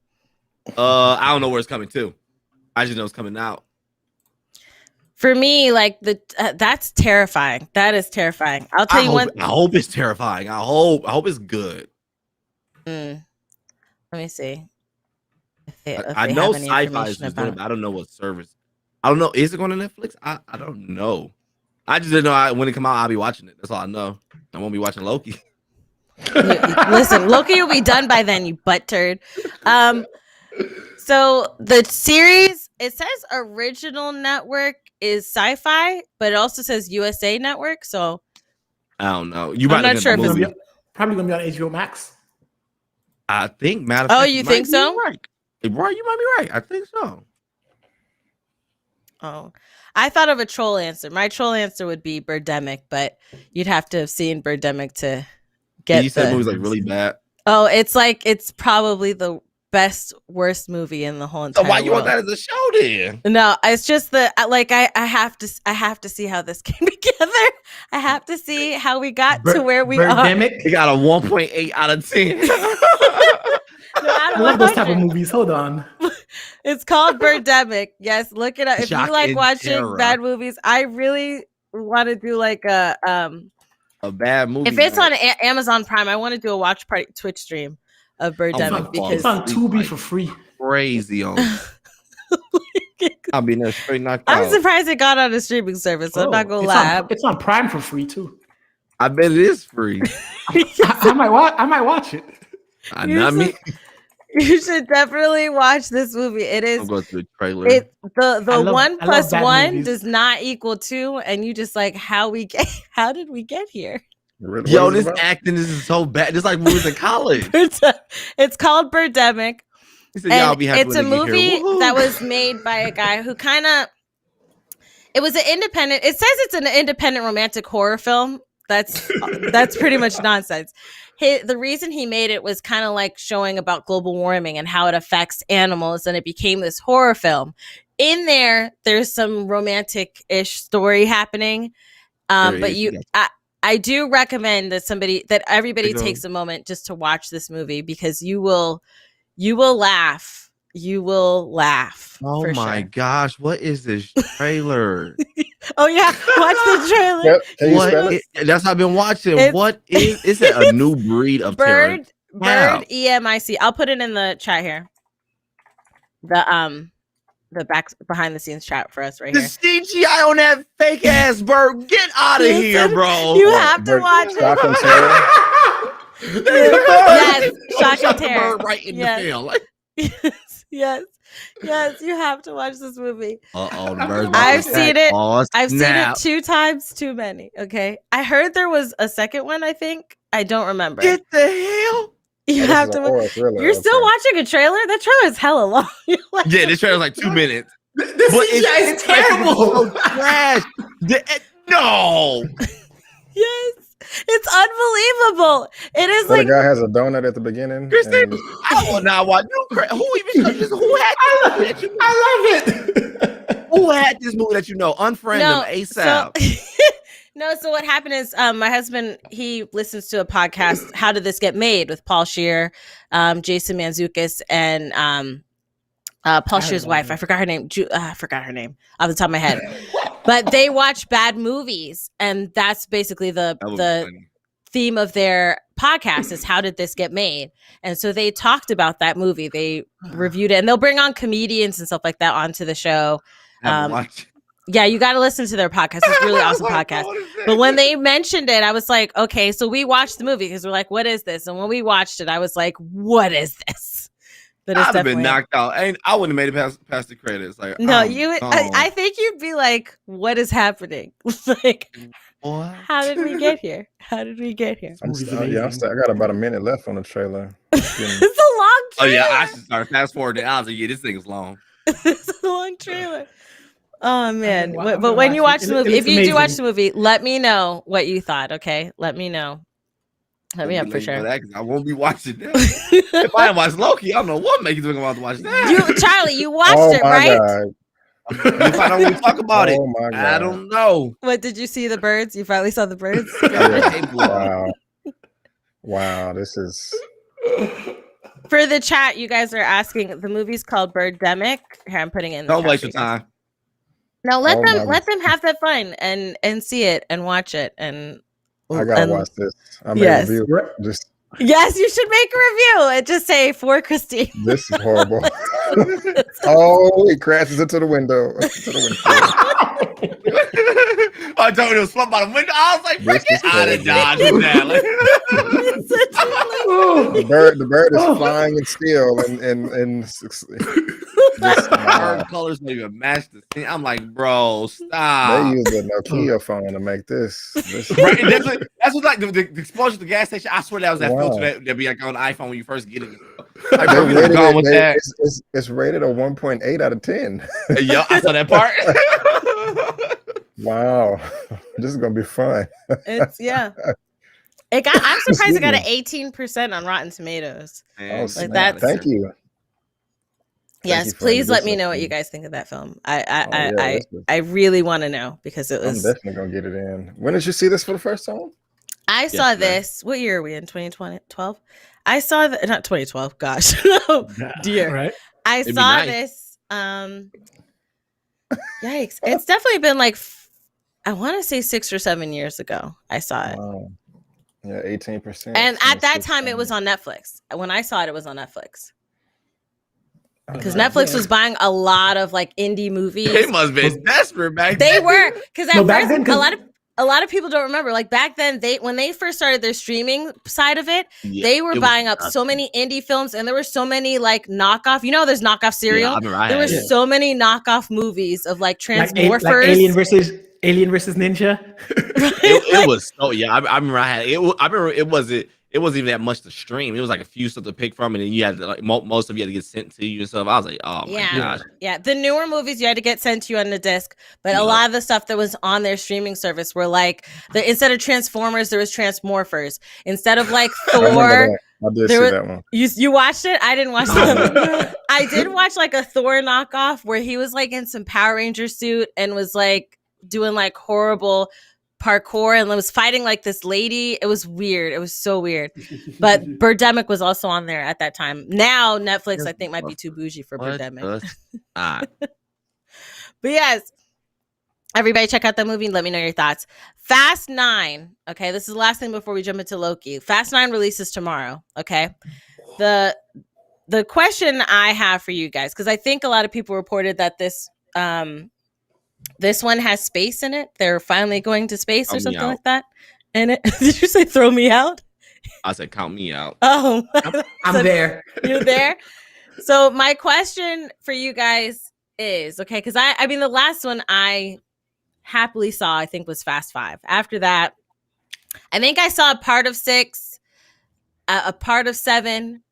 I don't know where it's coming to. I just know it's coming out. For me, like that's terrifying. That is terrifying. I'll tell you one. I hope it's terrifying. I hope it's good. Let me see. I know Sci-Fi is doing it, but I don't know what service. I don't know. Is it going to Netflix? I don't know. I just didn't know when it come out, I'll be watching it. That's all I know. I won't be watching Loki. Listen, Loki will be done by then, you butt turd. So the series, it says original network is Sci-Fi, but it also says USA Network. So I don't know. I'm not sure if it's probably gonna be on HBO Max. I think. You think so? Right. Right, you might be right. I think so. Oh, I thought of a troll answer. My troll answer would be Birdemic, but you'd have to have seen Birdemic to get. You said the movie's like really bad. Oh, it's probably the worst movie in the whole entire So why you world. want that as a show then? No, it's just that I have to see how this came together. I have to see how we got to where we Birdemic? are. He got a 1.8 out of 10. I love those type of movies. Hold on. It's called Birdemic. Yes, look it up. If Shock you like and watching terror. bad movies, I really want to do like a bad movie. if it's on Amazon Prime, I want to do a watch party Twitch stream of Birdemic because it's on Tubi for free. Crazy on. I'll be there straight knocked out. I'm surprised it got on a streaming service. So I'm not gonna lie. It's on Prime for free too. I bet it is free. I might watch it. Not me. You should definitely watch this movie. It is. I'm going to the trailer. The 1 + 1 movies. does not equal 2, and you just like how did we get here? Really? Yo, What is this it about? acting is so bad. It's like we was in college. It's called Birdemic. He said, "Y'all And be happy it's when a they get here." movie Woohoo. that was made by a guy who kind of, it was an independent, it says it's an independent romantic horror film. That's pretty much nonsense. The reason he made it was kind of like showing about global warming and how it affects animals, and it became this horror film. In there's some romantic-ish story happening. But I do recommend that everybody takes a moment just to watch this movie, because you will laugh. You will laugh. Oh for my sure. gosh, what is this trailer? Oh yeah, watch the trailer. Yep. Can you spell What? it? That's what I've been watching. It's- What is it? A new breed of terror? Bird EMIC. I'll put it in the chat here. The behind the scenes chat for us right The here. CGI on that fake ass bird. Get out of here, bro. You have to watch Shock and it. terror. Yes, shock Shot and the terror. bird right in Yes. the field. Like, yes, you have to watch this movie. the bird's I've seen it. Oh, I've seen it snap. 2 times too many. Okay, I heard there was a second one. I think I don't remember. Get the hell. You This have is a to. horror thriller. You're still Okay. watching a trailer. That trailer is hella long. You're like, Yeah, this trailer's like 2 minutes. The But CGI is terrible. so trash. No. yes, it's unbelievable. It is So like the guy has a donut at the beginning. Christine, and- I will not watch. Who even searched this? Who had this movie? I love it. Who had this movie that you know? Unfriend them ASAP. So what happened is my husband, he listens to a podcast, How Did This Get Made, with Paul Scheer, Jason Mantzoukas, and Paul Scheer's wife. I forgot her name. I forgot her name off the top of my head. But they watch bad movies, and that's basically the theme of their podcast is How Did This Get Made? And so they talked about that movie. They reviewed it, and they'll bring on comedians and stuff like that onto the show. Yeah, you got to listen to their podcast. It's a really awesome podcast. But when they mentioned it, I was like, okay, so we watched the movie because we're like, what is this? And when we watched it, I was like, what is this? But it's I'd have been definitely knocked out. I wouldn't have made it past the credits. Like, no, I'm you. gone. I think you'd be like, what is happening? Like, What? how did we get here? How did we get here? I amazing. got about a minute left on the trailer. It's a long Oh trailer. yeah, I should start fast forwarding. I was like, yeah, this thing is long. It's a long trailer. Oh man! I'm gonna But when you watch it. the movie, It if looks you do watch amazing. the movie, let me know what you thought. Okay, let me know. Let me know for sure. That, 'cause I won't be watching that. If I ain't watched Loki, I don't know what makes you think about to watch that. Charlie, you watched Oh it, my right? God. If I don't even talk about it, Oh my God. I don't know. What did you see? The birds? You finally saw the birds? Yeah. Wow. Wow. This is. For the chat, you guys are asking. The movie's called Birdemic. Here, I'm putting it in. The Don't chat waste for your you guys. time. No, Oh my let them have that fun and see it and watch it and. I gotta and- watch this. I made Yes. a review. Just Yes, you should make a review and just say for Christine. this is horrible. Oh, he crashes into the window. To the window. I told you it was flumped by the window. I was like, This get is out of crazy. Dodge with that. Like, The bird is flying and still and just, bird colors don't even match the scene. I'm like, bro, they stop. used a Nokia phone to make this. Right? That's what like the explosion at the gas station. I swear that was that Wow. filter that be like on the iPhone when you first get it. Like, They bro, you rated gone it- with they- that. it's rated a 1.8 out of 10. Yo, I saw that part. Wow. This is gonna be fun. It's yeah. I'm surprised it got an 18% on Rotten Tomatoes. Oh, Man, snap. that's- Thank you. Yes, you for please let me know introducing what me. you guys think of that film. This is- I really want to know because it I'm was. definitely gonna get it in. When did you see this for the first time? I saw Yesterday. this. What year are we in? 2012. I saw the not 2012. Gosh, oh, dear. Right? I It'd be saw nice. this. Yikes! It's definitely been like I want to say 6 or 7 years ago. I saw it, Wow. Yeah, 18%. and at that time it was on Netflix. When I saw it, it was on Netflix because Netflix was buying a lot of like indie movies. They must be desperate back They then. were because at No, back first then, 'cause- a lot of people don't remember. Like back then, when they first started their streaming side of it, Yeah, they were it was buying up nuts. so many indie films, and there were so many like knockoff. You know, there's knockoff Yeah, cereal. I remember I There were had it. so many knockoff movies of like Like Transmorphers. Alien versus Alien versus Ninja. It was so I remember I remember it wasn't even that much to stream. It was like a few stuff to pick from, and then you had to, like most of you had to get sent to you and stuff. I was like, oh my gosh. Yeah, the newer movies you had to get sent to you on the disc, but a lot of the stuff that was on their streaming service were like instead of Transformers, there was Transmorphers. Instead of like Thor. I did see that one. You watched it? I didn't watch that. I did watch like a Thor knockoff where he was like in some Power Ranger suit and was like doing like horrible parkour and was fighting like this lady. It was weird. It was so weird. But Birdemic was also on there at that time. Now Netflix, I think, might be too bougie for Birdemic. But yes, everybody check out that movie and let me know your thoughts. Fast 9. Okay, this is the last thing before we jump into Loki. Fast 9 releases tomorrow. Okay. The question I have for you guys, because I think a lot of people reported that this one has space in it. They're finally going to space or something like that. And did you say throw me out? I said count me out. Oh, I'm there. You're there. So my question for you guys is, okay, because I mean the last one I happily saw, I think, was Fast 5. After that, I think I saw a part of 6, a part of 7.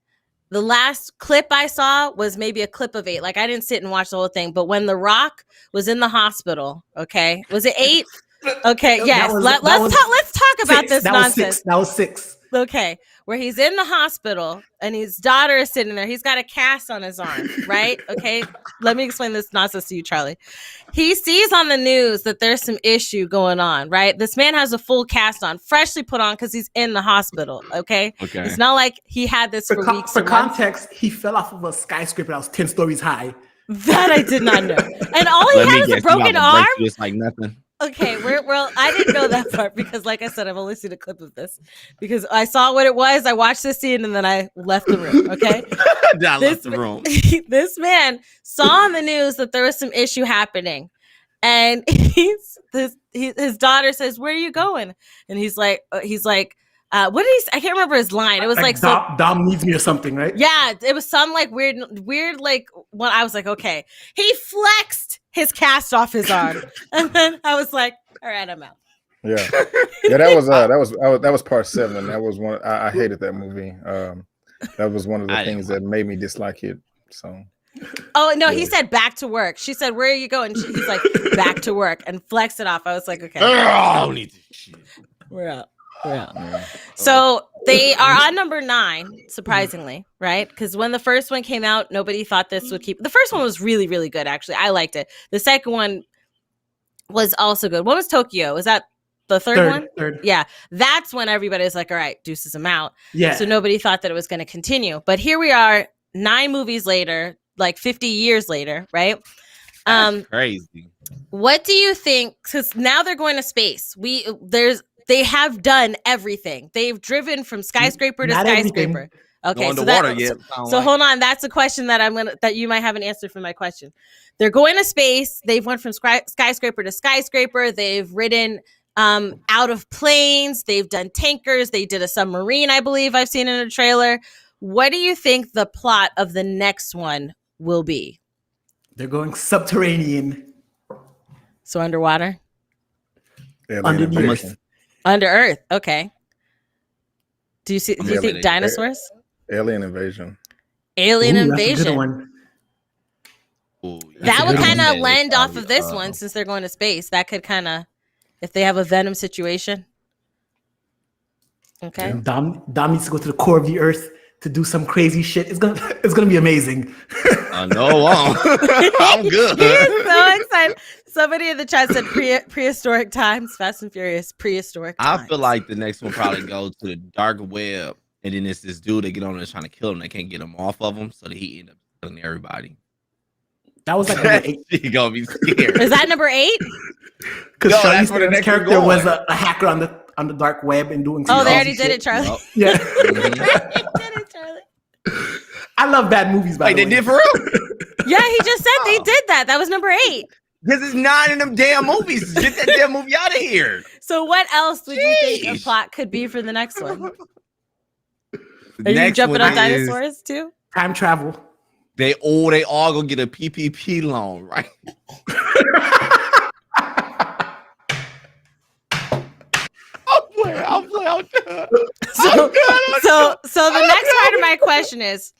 The last clip I saw was maybe a clip of 8. Like I didn't sit and watch the whole thing, but when The Rock was in the hospital, okay, was it 8? Okay, yes. Let's talk about this nonsense. That was 6. Okay, where he's in the hospital and his daughter is sitting there. He's got a cast on his arm, right? Okay, let me explain this nonsense to you, Charlie. He sees on the news that there's some issue going on, right? This man has a full cast on, freshly put on because he's in the hospital, okay? It's not like he had this for weeks. For context, he fell off of a skyscraper that was 10 stories high. That I did not know. And all he had was a broken arm? It's like nothing. Okay, well, I didn't know that part because, like I said, I've only seen a clip of this because I saw what it was. I watched this scene and then I left the room. Okay, left the room. This man saw on the news that there was some issue happening, and his daughter says, "Where are you going?" And he's like, what did he? I can't remember his line. It was like Dom needs me or something, right? Yeah, it was some like weird like what I was like, okay, he flexed his cast off his arm, and then I was like, all right, I'm out. Yeah, that was part 7. That was one. I hated that movie. That was one of the things that made me dislike it. So. Oh no, he said back to work. She said, "Where are you going?" He's like, back to work, and flexed it off. I was like, okay, I don't need this shit. We're out. Yeah. So they are on number 9, surprisingly, right? Because when the first one came out, nobody thought this would keep. The first one was really, really good, actually. I liked it. The second one was also good. What was Tokyo? Was that the third one? Third. Yeah. That's when everybody was like, all right, deuces them out. Yeah. So nobody thought that it was going to continue. But here we are, 9 movies later, like 50 years later, right? That's crazy. What do you think? Because now they're going to space. They have done everything. They've driven from skyscraper to skyscraper. Okay, so hold on. That's a question that you might have an answer for my question. They're going to space. They've went from skyscraper to skyscraper. They've ridden out of planes. They've done tankers. They did a submarine, I believe I've seen in a trailer. What do you think the plot of the next one will be? They're going subterranean. So underwater? Underneath. Under Earth, okay. Do you think dinosaurs? Alien invasion. Alien invasion. That's a good one. That would kind of lend off of this one since they're going to space. That could kind of, if they have a Venom situation. Okay. Dom needs to go to the core of the Earth to do some crazy shit. It's gonna be amazing. I know. I'm good. He's so excited. Somebody in the chat said prehistoric times, Fast and Furious, prehistoric times. I feel like the next one probably goes to the dark web, and then it's this dude that get on there trying to kill him. They can't get him off of him, so that he end up killing everybody. That was like number 8. He gonna be scared. Is that number 8? Because Charlie's character was a hacker on the dark web and doing. Oh, they already did it, Charlie. Yep. Yeah. They did it, Charlie. I love bad movies. By the way, they did for real. Yeah, he just said they did that. That was number 8. Because it's 9 of them damn movies. Get that damn movie out of here. So what else would you think a plot could be for the next one? Are you jumping on dinosaurs too? Time travel. They all gonna get a PPP loan, right? So the next part of my question is,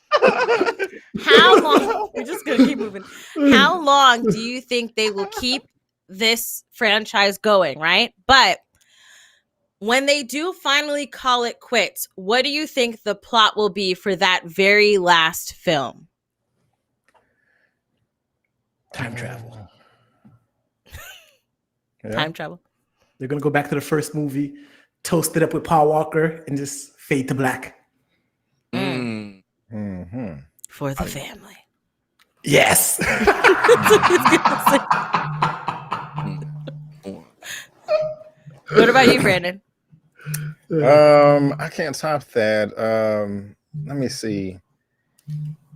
how long? We're just gonna keep moving. How long do you think they will keep this franchise going? Right, but when they do finally call it quits, what do you think the plot will be for that very last film? Time travel. Time travel. They're gonna go back to the first movie, toast it up with Paul Walker, and just fade to black. For the family. Yes. What about you, Brandon? I can't top that. Let me see.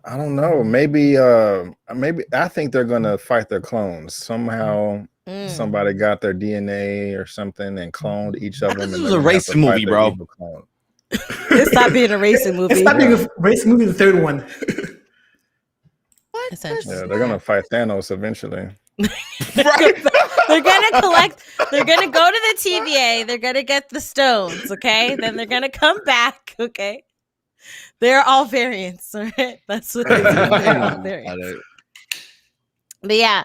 I don't know. Maybe I think they're gonna fight their clones somehow. Somebody got their DNA or something and cloned each of them. This was a racing movie, bro. It stopped being a racing movie. It stopped being a racing movie. The third one. What? Yeah, they're gonna fight Thanos eventually. They're gonna collect. They're gonna go to the TVA. They're gonna get the stones. Okay, then they're gonna come back. Okay, they're all variants. All right, that's what they're all variants. But yeah,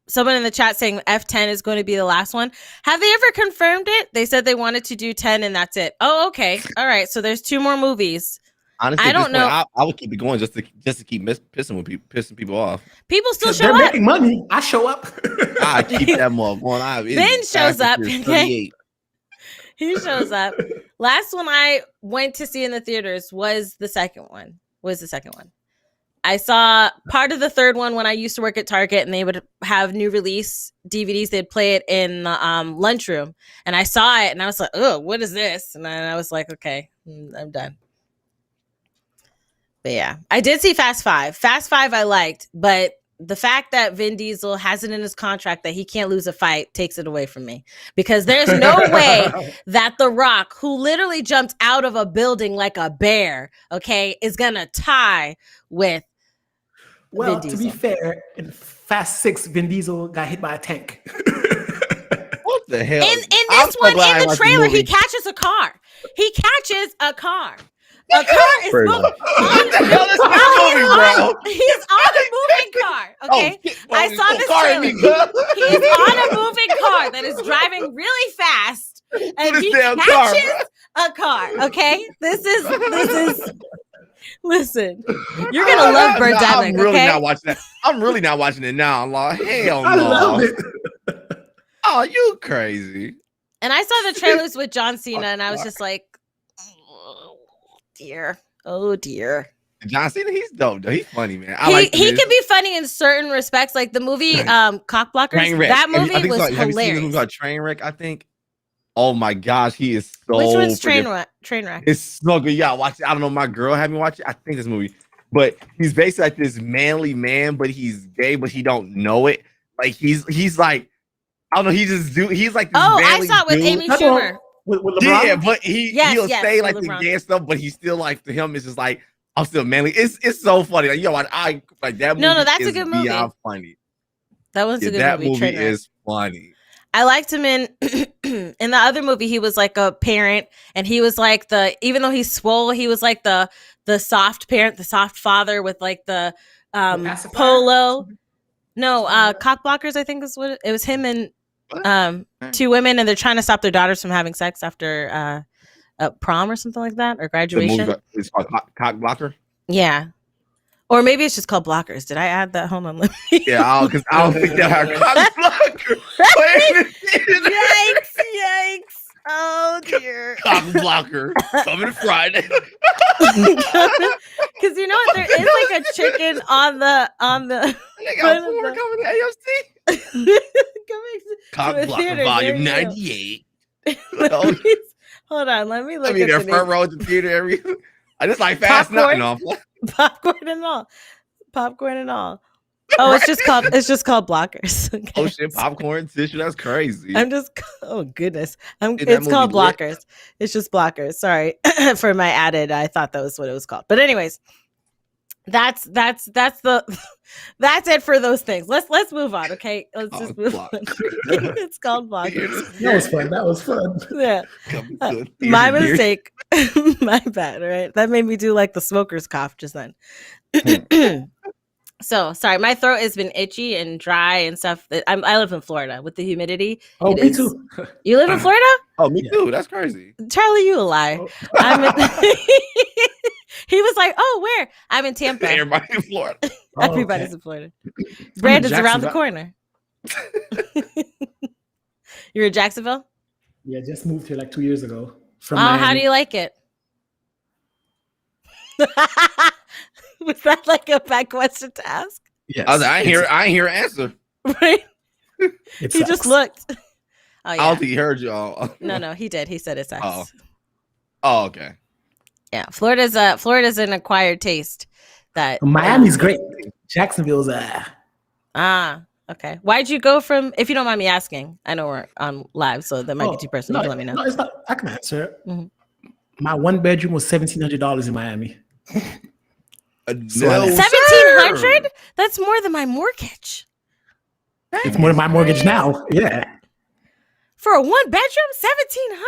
someone in the chat saying F10 is going to be the last one. Have they ever confirmed it? They said they wanted to do 10 and that's it. Oh, okay. All right. So there's 2 more movies. Honestly, I don't know. I would keep it going just to keep pissing people off. People still show They're up. making money. I show up. I keep that more going. Ben shows up. Okay? He shows up. Last one I went to see in the theaters was the second one. I saw part of the third one when I used to work at Target, and they would have new release DVDs. They'd play it in the lunchroom, and I saw it, and I was like, "Oh, what is this?" And then I was like, "Okay, I'm done." But yeah, I did see Fast Five. Fast Five I liked, but the fact that Vin Diesel has it in his contract that he can't lose a fight takes it away from me, because there's no way that The Rock, who literally jumped out of a building like a bear, okay, is gonna tie with. Well, to be fair, in Fast 6, Vin Diesel got hit by a tank. What the hell? In this one, in the trailer, he catches a car. A car is moving. What the hell is this movie, bro? He's on a moving car. Okay, I saw this trailer. He's on a moving car that is driving really fast, and he catches a car. Okay, this is. Listen, you're gonna love Birdemic. I'm really okay? not watching that. I'm really not watching it now. I'm like, hell no. I love it. Oh, you crazy. And I saw the trailers with John Cena, and I was just like, oh dear. John Cena, he's dope though. He's funny, man. He can be funny in certain respects, like the movie Cock Blockers. That movie was hilarious. Have you seen the movie called Trainwreck? I think. Oh my gosh, he is so. Which one's Trainwreck? It's so good. You gotta watch it. I don't know. My girl had me watch it. I think this movie, but he's basically like this manly man, but he's gay, but he don't know it. Like he's like, I don't know. He's like this. I saw it with Amy Schumer. With LeBron? Yeah, but he'll say like the gay stuff, but he's still like, to him it's just like, I'm still manly. It's so funny. Like, yo, I like that movie. No, that's a good movie. Funny. That was a good movie. That movie is funny. I liked him in the other movie. He was like a parent, and he was like even though he's swole, he was like the soft parent, the soft father with like the polo. No, Cock Blockers, I think is what it was. Him and 2 women, and they're trying to stop their daughters from having sex after prom or something like that, or graduation. It's called Cock Blocker. Yeah. Or maybe it's just called Blockers. Did I add that? Hold on. Let me. Yeah, because I don't think that had Cock Blocker. Yikes. Oh, dear. Cock Blocker coming Friday. Because you know what? There is like a chicken on the. They got 4 coming to AFC. Cock Blocker Volume 98. Hold on. Let me look I mean, at they're front row at the theater I just like fast nothing off. Popcorn and all. Oh, it's just called Blockers. Okay. Oh shit, popcorn tissue. That's crazy. Oh goodness. It's called Blockers. It's just Blockers. Sorry for my added. I thought that was what it was called. But anyways, That's it for those things. Let's move on, okay? Let's just move on. It's called bloggers. That was fun. Yeah. My mistake. My bad, right? That made me do like the smoker's cough just then. So sorry, my throat has been itchy and dry and stuff. I live in Florida with the humidity. Oh, me too. You live in Florida? Oh, me too. That's crazy. Charlie, you a lie. Oh. He was like, "Oh, where?" I'm in Tampa. Everybody in Florida. Everybody's in Florida. Brandon's around the corner. You're in Jacksonville? Yeah, just moved here like 2 years ago. Oh, how do you like it? Was that like a bad question to ask? Yes. I ain't hear an answer. Right? He just looked. Oh, yeah. I don't think he heard y'all. No, he did. He said it sucks. Oh, okay. Yeah, Florida's an acquired taste. That Miami's great. Jacksonville's okay. Why'd you go from? If you don't mind me asking, I know we're on live, so that might be too personal. You can let me know. No, it's not. I can answer. Mm-hmm. My one bedroom was $1,700 in Miami. $1,700? That's more than my mortgage. It's more than my mortgage now. Yeah. For a one bedroom, $1,700.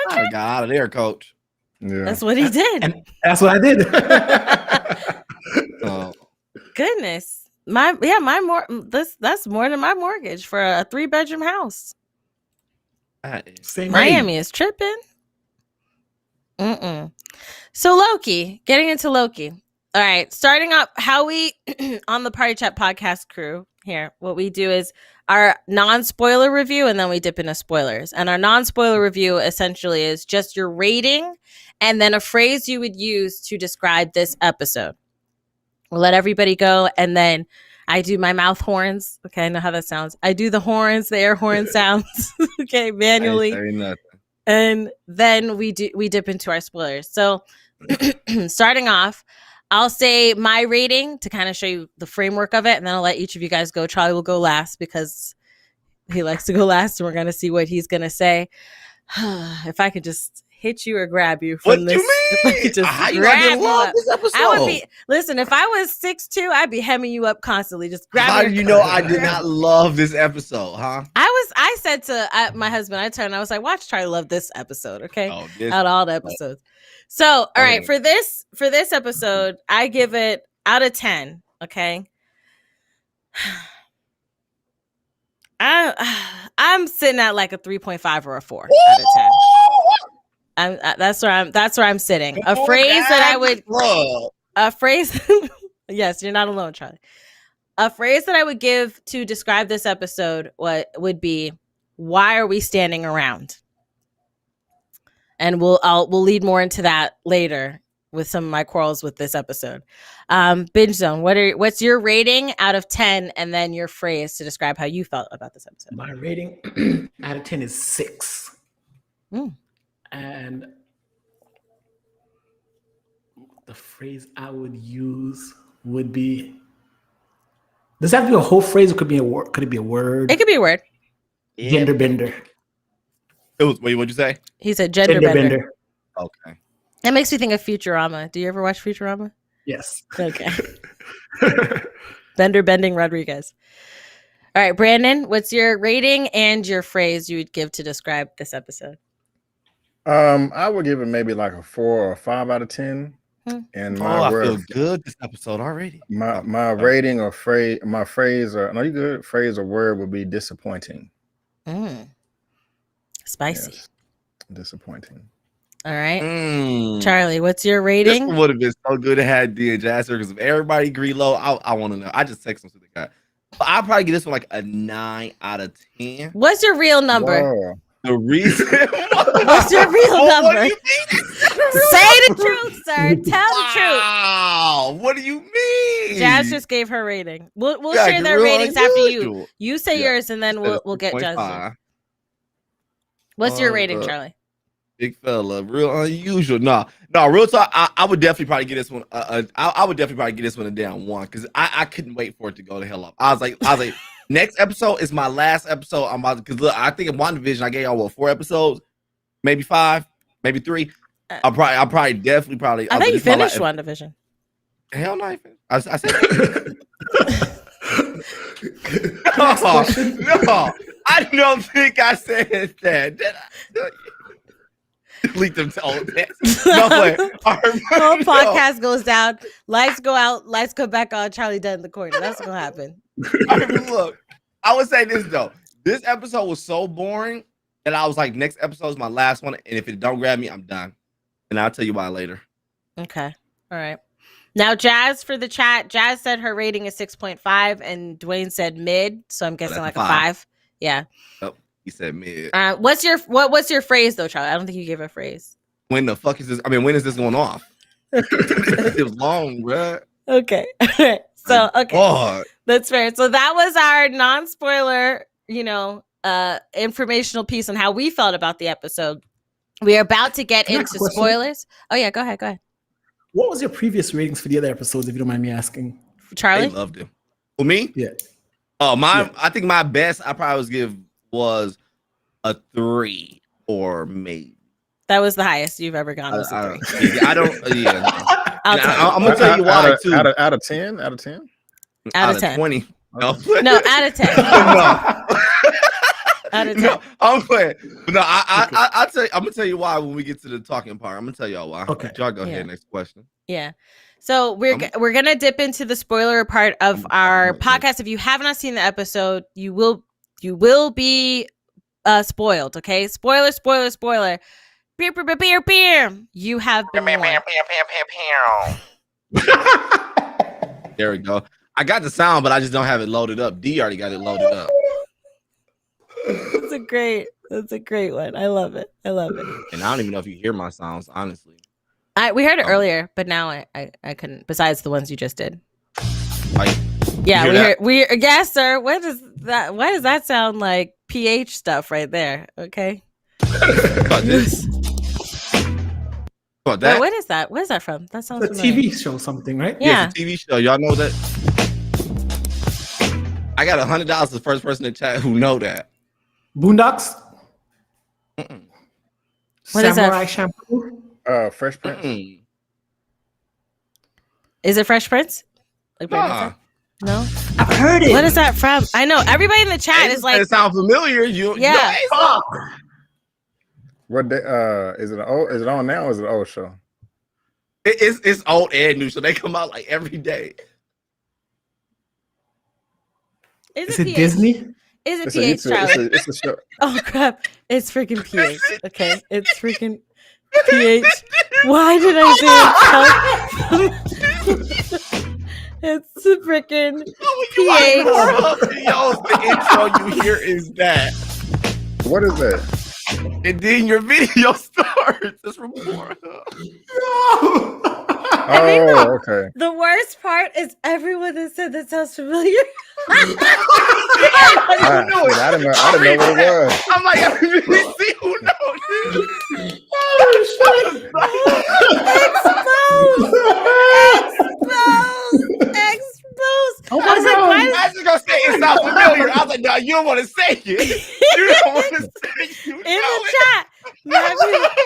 I got out of there, coach. Yeah. That's what he did. And that's what I did. Goodness. That's more than my mortgage for a 3-bedroom house. Miami is tripping. So Loki, getting into Loki. All right, starting up how we on the Party Chat podcast crew here, what we do is our non-spoiler review, and then we dip into spoilers. And our non-spoiler review essentially is just your rating and then a phrase you would use to describe this episode. We'll let everybody go, and then I do my mouth horns. Okay, I know how that sounds. I do the horns, the air horn sounds. Okay, manually. And then we dip into our spoilers. So starting off, I'll say my rating to kind of show you the framework of it, and then I'll let each of you guys go. Charlie will go last because he likes to go last, and we're going to see what he's going to say. If I could just hit you or grab you from this. What do you mean? How you not love this episode? I would be, listen, if I was 6'2", I'd be hemming you up constantly. Just grab How do you know I did not love this episode, huh? I said to my husband, I was like, watch Charlie love this episode, okay? Out of all the episodes. So, all right, for this episode, I give it out of 10, okay? I'm sitting at like a 3.5 or a 4 out of 10. That's where I'm sitting. A phrase that I would yes, you're not alone, Charlie. A phrase that I would give to describe this episode would be, why are we standing around? And we'll lead more into that later with some of my quarrels with this episode. Binge Zone, what's your rating out of 10, and then your phrase to describe how you felt about this episode? My rating out of 10 is 6. And the phrase I would use would be, does that have to be a whole phrase, or could it be a word? Could it be a word? It could be a word. Gender bender. What'd you say? He said gender bender. Okay. That makes me think of Futurama. Do you ever watch Futurama? Yes. Okay. Bender bending Rodriguez. All right, Brandon, what's your rating and your phrase you would give to describe this episode? I would give it maybe like a 4 or 5 out of 10. And I feel good this episode already. My rating or phrase, my phrase or you good phrase or word would be disappointing. Spicy. Yes. Disappointing. All right. Charlie, what's your rating? This would have been so good to have D and Jasper, because if everybody agree low, I want to know. I just text them to the guy. But I'll probably give this one like a 9 out of 10. What's your real number? Wow. The reason. What's your real number? What do you mean? Say the truth, sir. Tell the truth. Wow. What do you mean? Jazz just gave her rating. We'll share their ratings after you. You say yours, and then we'll get Jazz's. What's your rating, Charlie? Big fella, real unusual. No, real talk. I would definitely probably get this one. I would definitely probably get this one a down 1, because I couldn't wait for it to go the hell up. I was like, next episode is my last episode. I'm about, because look, I think in WandaVision I gave y'all 4 episodes, maybe 5, maybe 3. I'll probably definitely. I think you finished WandaVision. Hell no. I said no. I don't think I said that. Did I? Delete them old texts. No way. Whole podcast goes down. Lights go out. Lights come back on. Charlie dead in the corner. That's what's gonna happen. Look, I would say this though. This episode was so boring that I was like, next episode is my last one, and if it don't grab me, I'm done. And I'll tell you why later. Okay. All right. Now, Jazz for the chat. Jazz said her rating is 6.5, and Dwayne said mid. So I'm guessing like a 5. Yeah. Oh, he said mid. What's your phrase though, Charlie? I don't think you gave a phrase. When the fuck is this? I mean, when is this going off? It was long, bro. Okay. All right. So okay. God. That's fair. So that was our non-spoiler, informational piece on how we felt about the episode. We are about to get into spoilers. Oh yeah, go ahead. What was your previous ratings for the other episodes, if you don't mind me asking? Charlie? They loved it. For me? Yeah. Oh, I think my best I probably was a 3 or maybe. That was the highest you've ever gone. Was a 3. I don't. Yeah. I'm gonna tell you why too. Out of 10. Out of 10. Out of 10. 20. No, out of 10. Out of 10. No, I'm playing. But no, I'll tell you. I'm gonna tell you why when we get to the talking part. I'm gonna tell y'all why. Okay. Y'all go ahead. Next question. Yeah. So we're gonna dip into the spoiler part of our podcast. If you have not seen the episode, you will be spoiled. Okay. Spoiler. Beer. You have been warned. There we go. I got the sound, but I just don't have it loaded up. D already got it loaded up. That's a great one. I love it. And I don't even know if you hear my sounds, honestly. We heard it earlier, but now I couldn't. Besides the ones you just did. Like, yeah, yes, sir. What does that? Why does that sound like pH stuff right there? Okay. About this. About that. What is that? What is that from? That sounds it's a TV show, something, right? Yeah, it's a TV show. Y'all know that. I got $100 to the first person in chat who know that. Boondocks. What is that? Samurai Shampoo. Fresh Prince. Is it Fresh Prince? Like nah. No, I've heard it. What is that from? I know everybody in the chat is like. It sounds familiar. Yeah. What day, is it? Is it on now? Or is it an old show? It's old and new, so they come out like every day. Is it Disney? Is it PH, Charlie? It's a show. Oh crap! It's freaking PH. Okay, it's freaking PH. Why did I say it? It's a freaking PH. The intro you hear is that. What is that? And then your video starts. It's from Pornhub. Oh, okay. The worst part is everyone that said that sounds familiar. I didn't know what it was. I'm like, I really see who knows. Exposed. Oh I was like, why I was gonna say it sounds familiar. I was like, no, you don't want to say it. You don't want to say it. You in the chat.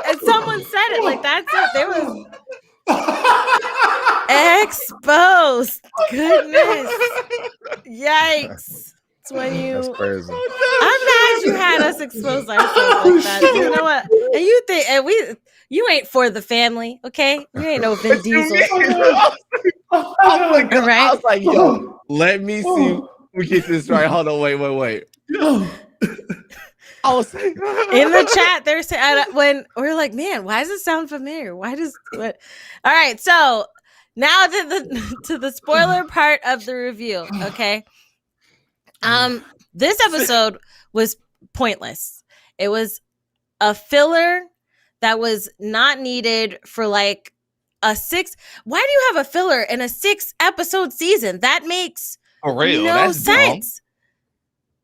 And someone said it like that's it. There was exposed. Goodness. Yikes. It's when you. That's crazy. I'm mad you had us expose ourselves like that. You know what? And you think you ain't for the family, okay? You ain't no Vin Diesel. Oh my God. Right? I was like, yo, let me see. We get this right. Hold on, wait. I was saying in the chat, they're saying when we're like, man, why does it sound familiar? All right, so now to the spoiler part of the review. Okay. This episode was pointless. It was a filler that was not needed for like a 6. Why do you have a filler in a 6-episode season? That makes no sense.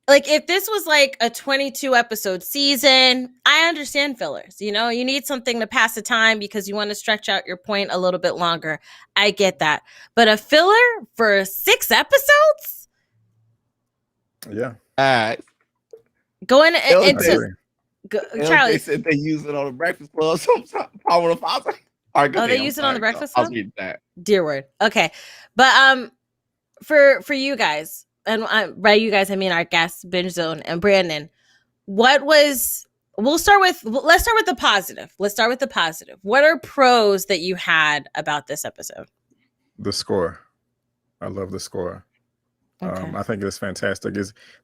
Like if this was like a 22-episode season, I understand fillers. You know, you need something to pass the time because you want to stretch out your point a little bit longer. I get that. But a filler for 6 episodes? Yeah. Going into Charlie. They said they use it on the Breakfast Club sometimes. Power of Father. All right, go Oh, ahead. they I'm use it on the sorry. breakfast I was club? reading that. Dear word. Okay. But for you guys, and by you guys I mean our guests, Binge Zone and Brandon, let's start with the positive. Let's start with the positive. What are pros that you had about this episode? The score. I love the score. Okay. I think it's fantastic.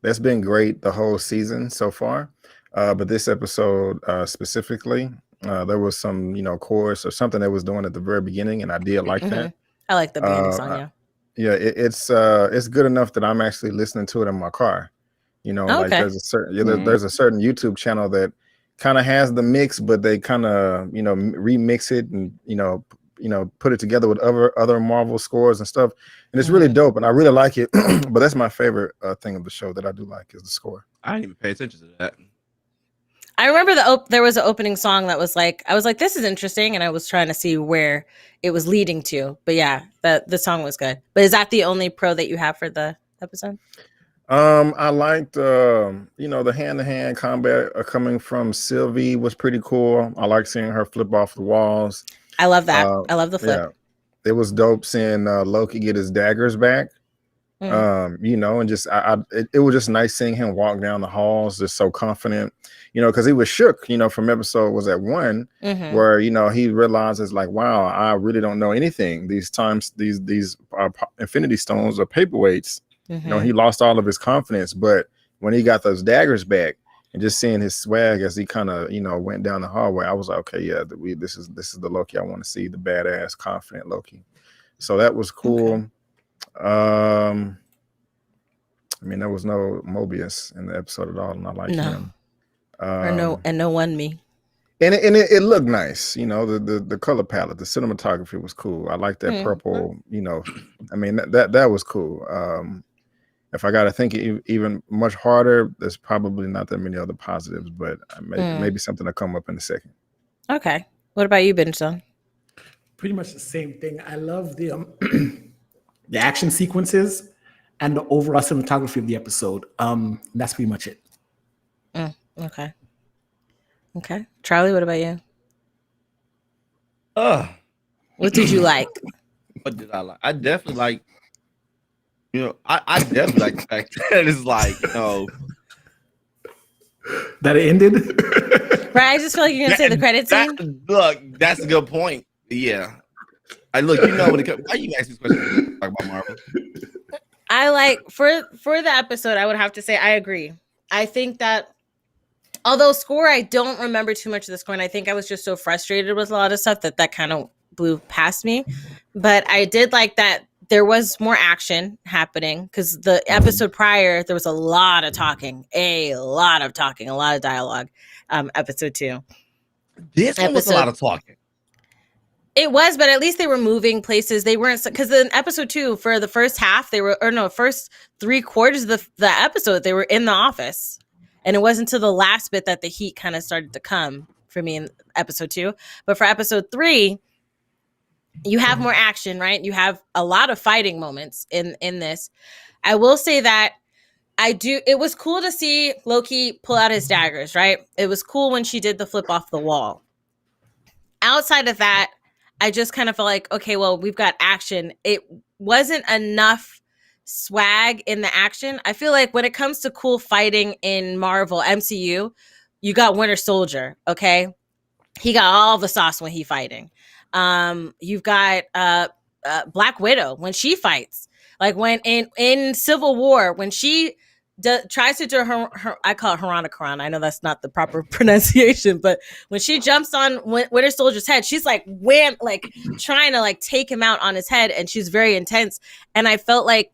That's been great the whole season so far. But this episode specifically, there was some, chorus or something that was doing at the very beginning, and I did like that. I like the beginning song, yeah. Yeah, it's good enough that I'm actually listening to it in my car. Like there's a certain there's a certain YouTube channel that kind of has the mix, but they kind of remix it and put it together with other Marvel scores and stuff, and it's really dope, and I really like it. But that's my favorite thing of the show that I do like is the score. I didn't even pay attention to that. I remember there was an opening song that was like, I was like, this is interesting, and I was trying to see where it was leading to. But yeah, the song was good. But is that the only pro that you have for the episode? I liked the hand-to-hand combat coming from Sylvie was pretty cool. I like seeing her flip off the walls. I love that. I love the flip. Yeah, it was dope seeing Loki get his daggers back. And just it was just nice seeing him walk down the halls just so confident, because he was shook, from episode was at 1, where he realizes like, wow, I really don't know anything. These Infinity Stones are paperweights. He lost all of his confidence, but when he got those daggers back and just seeing his swag as he kind of went down the hallway, I was like, okay, yeah, this is the Loki I want to see, the badass, confident Loki. So that was cool. Okay. There was no Mobius in the episode at all, and I like him. No one me. And it looked nice, the color palette, the cinematography was cool. I like that purple, that was cool. If I got to think even much harder, there's probably not that many other positives, but maybe something will come up in a second. Okay. What about you, Binge Zone? Pretty much the same thing. I love the the action sequences and the overall cinematography of the episode. That's pretty much it. Okay. Charlie, what about you? What did you like? What did I like? I definitely like, I definitely like the fact that it's like, that it ended. Right, I just feel like you're gonna say the credit scene. Look, that's a good point. Yeah. Look, when it comes, why you ask these questions talk about Marvel? I like for the episode, I would have to say I agree. I think that although score, I don't remember too much of the score, and I think I was just so frustrated with a lot of stuff that kind of blew past me. But I did like that there was more action happening, because the episode prior, there was a lot of talking, a lot of dialogue. Episode 2. This one was a lot of talking. It was, but at least they were moving places. They weren't, because in episode 2, for the first half, first 3/4 of the episode, they were in the office. And it wasn't until the last bit that the heat kind of started to come for me in episode 2. But for episode 3, you have more action, right? You have a lot of fighting moments in this. I will say that it was cool to see Loki pull out his daggers, right? It was cool when she did the flip off the wall. Outside of that, I just kind of felt like, okay, well, we've got action. It wasn't enough swag in the action. I feel like when it comes to cool fighting in Marvel MCU, you got Winter Soldier, okay? He got all the sauce when he fighting. You've got Black Widow when she fights. Like when in Civil War, when she tries to do her, I call it Haranakaran. I know that's not the proper pronunciation, but when she jumps on Winter Soldier's head, she's like trying to like take him out on his head, and she's very intense. And I felt like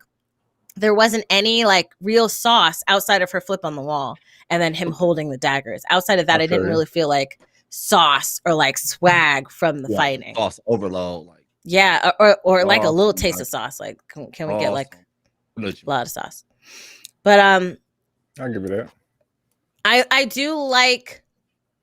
there wasn't any like real sauce outside of her flip on the wall and then him holding the daggers. Outside of that, I didn't really feel like sauce or like swag from the fighting. Sauce overload, like or like a little taste of sauce. Like, can we get like a lot of sauce? But I'll give it that. I do like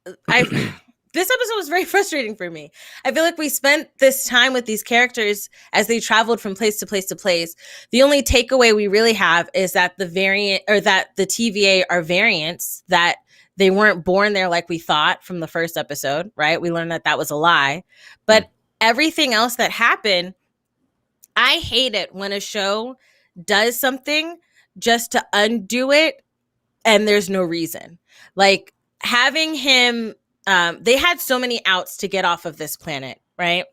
this episode was very frustrating for me. I feel like we spent this time with these characters as they traveled from place to place to place. The only takeaway we really have is that the TVA are variants, that they weren't born there like we thought from the first episode, right? We learned that was a lie. But everything else that happened, I hate it when a show does something just to undo it and there's no reason. Like having him, they had so many outs to get off of this planet, right?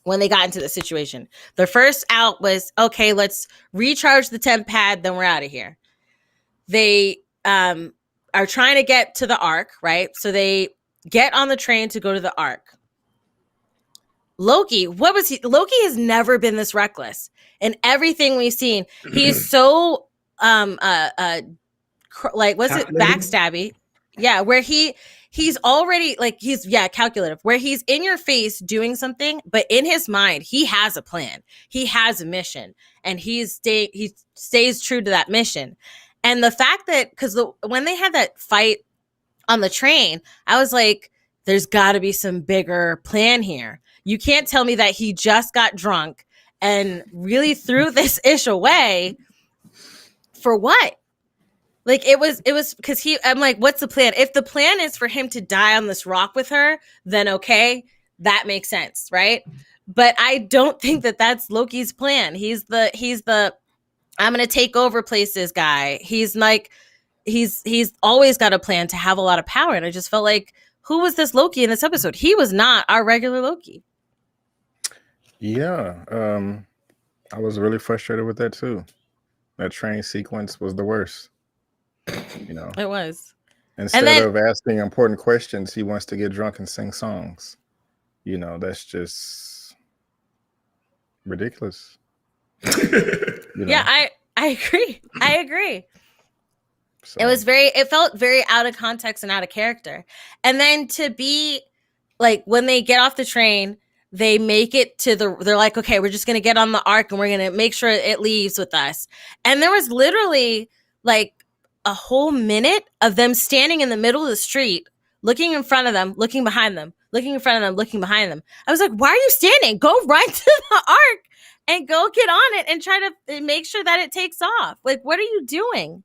When they got into the situation, their first out was, okay, let's recharge the temp pad, then we're out of here. They are trying to get to the Ark, right? So they get on the train to go to the Ark. Loki, what was he? Loki has never been this reckless in everything we've seen. He's so like, what's it, backstabby? Yeah, where he's already like, he's calculative, where he's in your face doing something, but in his mind he has a plan, he has a mission, and he stays true to that mission. And the fact that, because when they had that fight on the train, I was like, there's got to be some bigger plan here. You can't tell me that he just got drunk and really threw this ish away for what? Like it was because I'm like, what's the plan? If the plan is for him to die on this rock with her, then okay, that makes sense, right? But I don't think that that's Loki's plan. He's the I'm gonna take over places guy. He's like, he's always got a plan to have a lot of power. And I just felt like, who was this Loki in this episode? He was not our regular Loki. Yeah, I was really frustrated with that too. That train sequence was the worst. You know, it was. Instead of asking important questions, he wants to get drunk and sing songs. You know, that's just ridiculous. You know? Yeah, I agree. I agree. So. It felt very out of context and out of character. And then to be like, when they get off the train, they make it to they're like, okay, we're just going to get on the Ark and we're going to make sure it leaves with us. And there was literally like a whole minute of them standing in the middle of the street, looking in front of them, looking behind them, looking in front of them, looking behind them. I was like, why are you standing? Go right to the Ark and go get on it and try to make sure that it takes off. Like, what are you doing?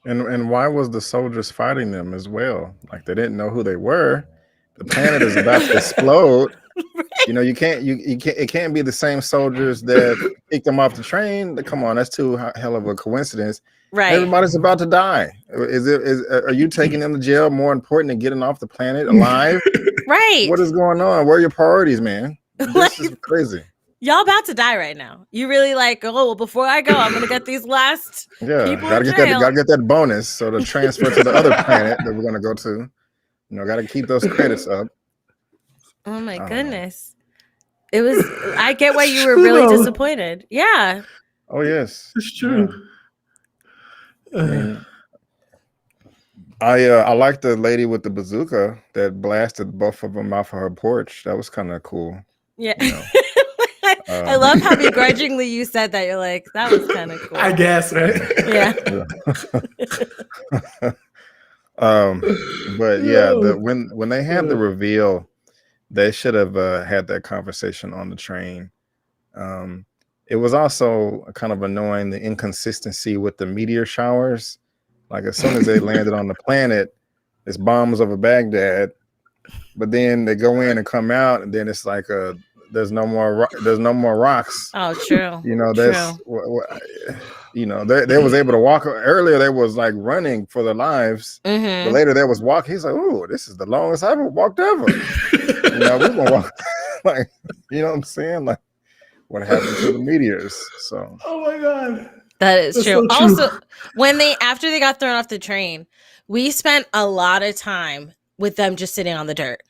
And why was the soldiers fighting them as well? Like, they didn't know who they were. The planet is about to explode. Right. You know, you can't. It can't be the same soldiers that picked them off the train. Come on, that's too hell of a coincidence. Right. Everybody's about to die. Are you taking them to jail more important than getting off the planet alive? Right. What is going on? Where are your priorities, man? This is crazy. Y'all about to die right now. You really like, oh, well, before I go, I'm gonna get these last people gotta get that bonus. So to transfer to the other planet that we're gonna go to, you know, gotta keep those credits up. Oh my goodness. It was, I get why you were really disappointed. Yeah. Oh yes. It's true. Yeah. I like the lady with the bazooka that blasted both of them off of her porch. That was kind of cool. Yeah. You know? I love how begrudgingly you said that. You're like, that was kind of cool. I guess, right? Yeah. But yeah, when they had the reveal, they should have had that conversation on the train. It was also kind of annoying, the inconsistency with the meteor showers. Like, as soon as they landed on the planet, it's bombs over Baghdad, but then they go in and come out, and then it's like there's no more rocks. Oh, true. You know, that's you know, they was able to walk earlier. They was like running for their lives, but later they was walking. He's like, "Oh, this is the longest I've ever walked ever." You know, we're gonna walk like, you know what I'm saying? Like, what happened to the meteors? So, oh my god, that is true. So also, after they got thrown off the train, we spent a lot of time with them just sitting on the dirt.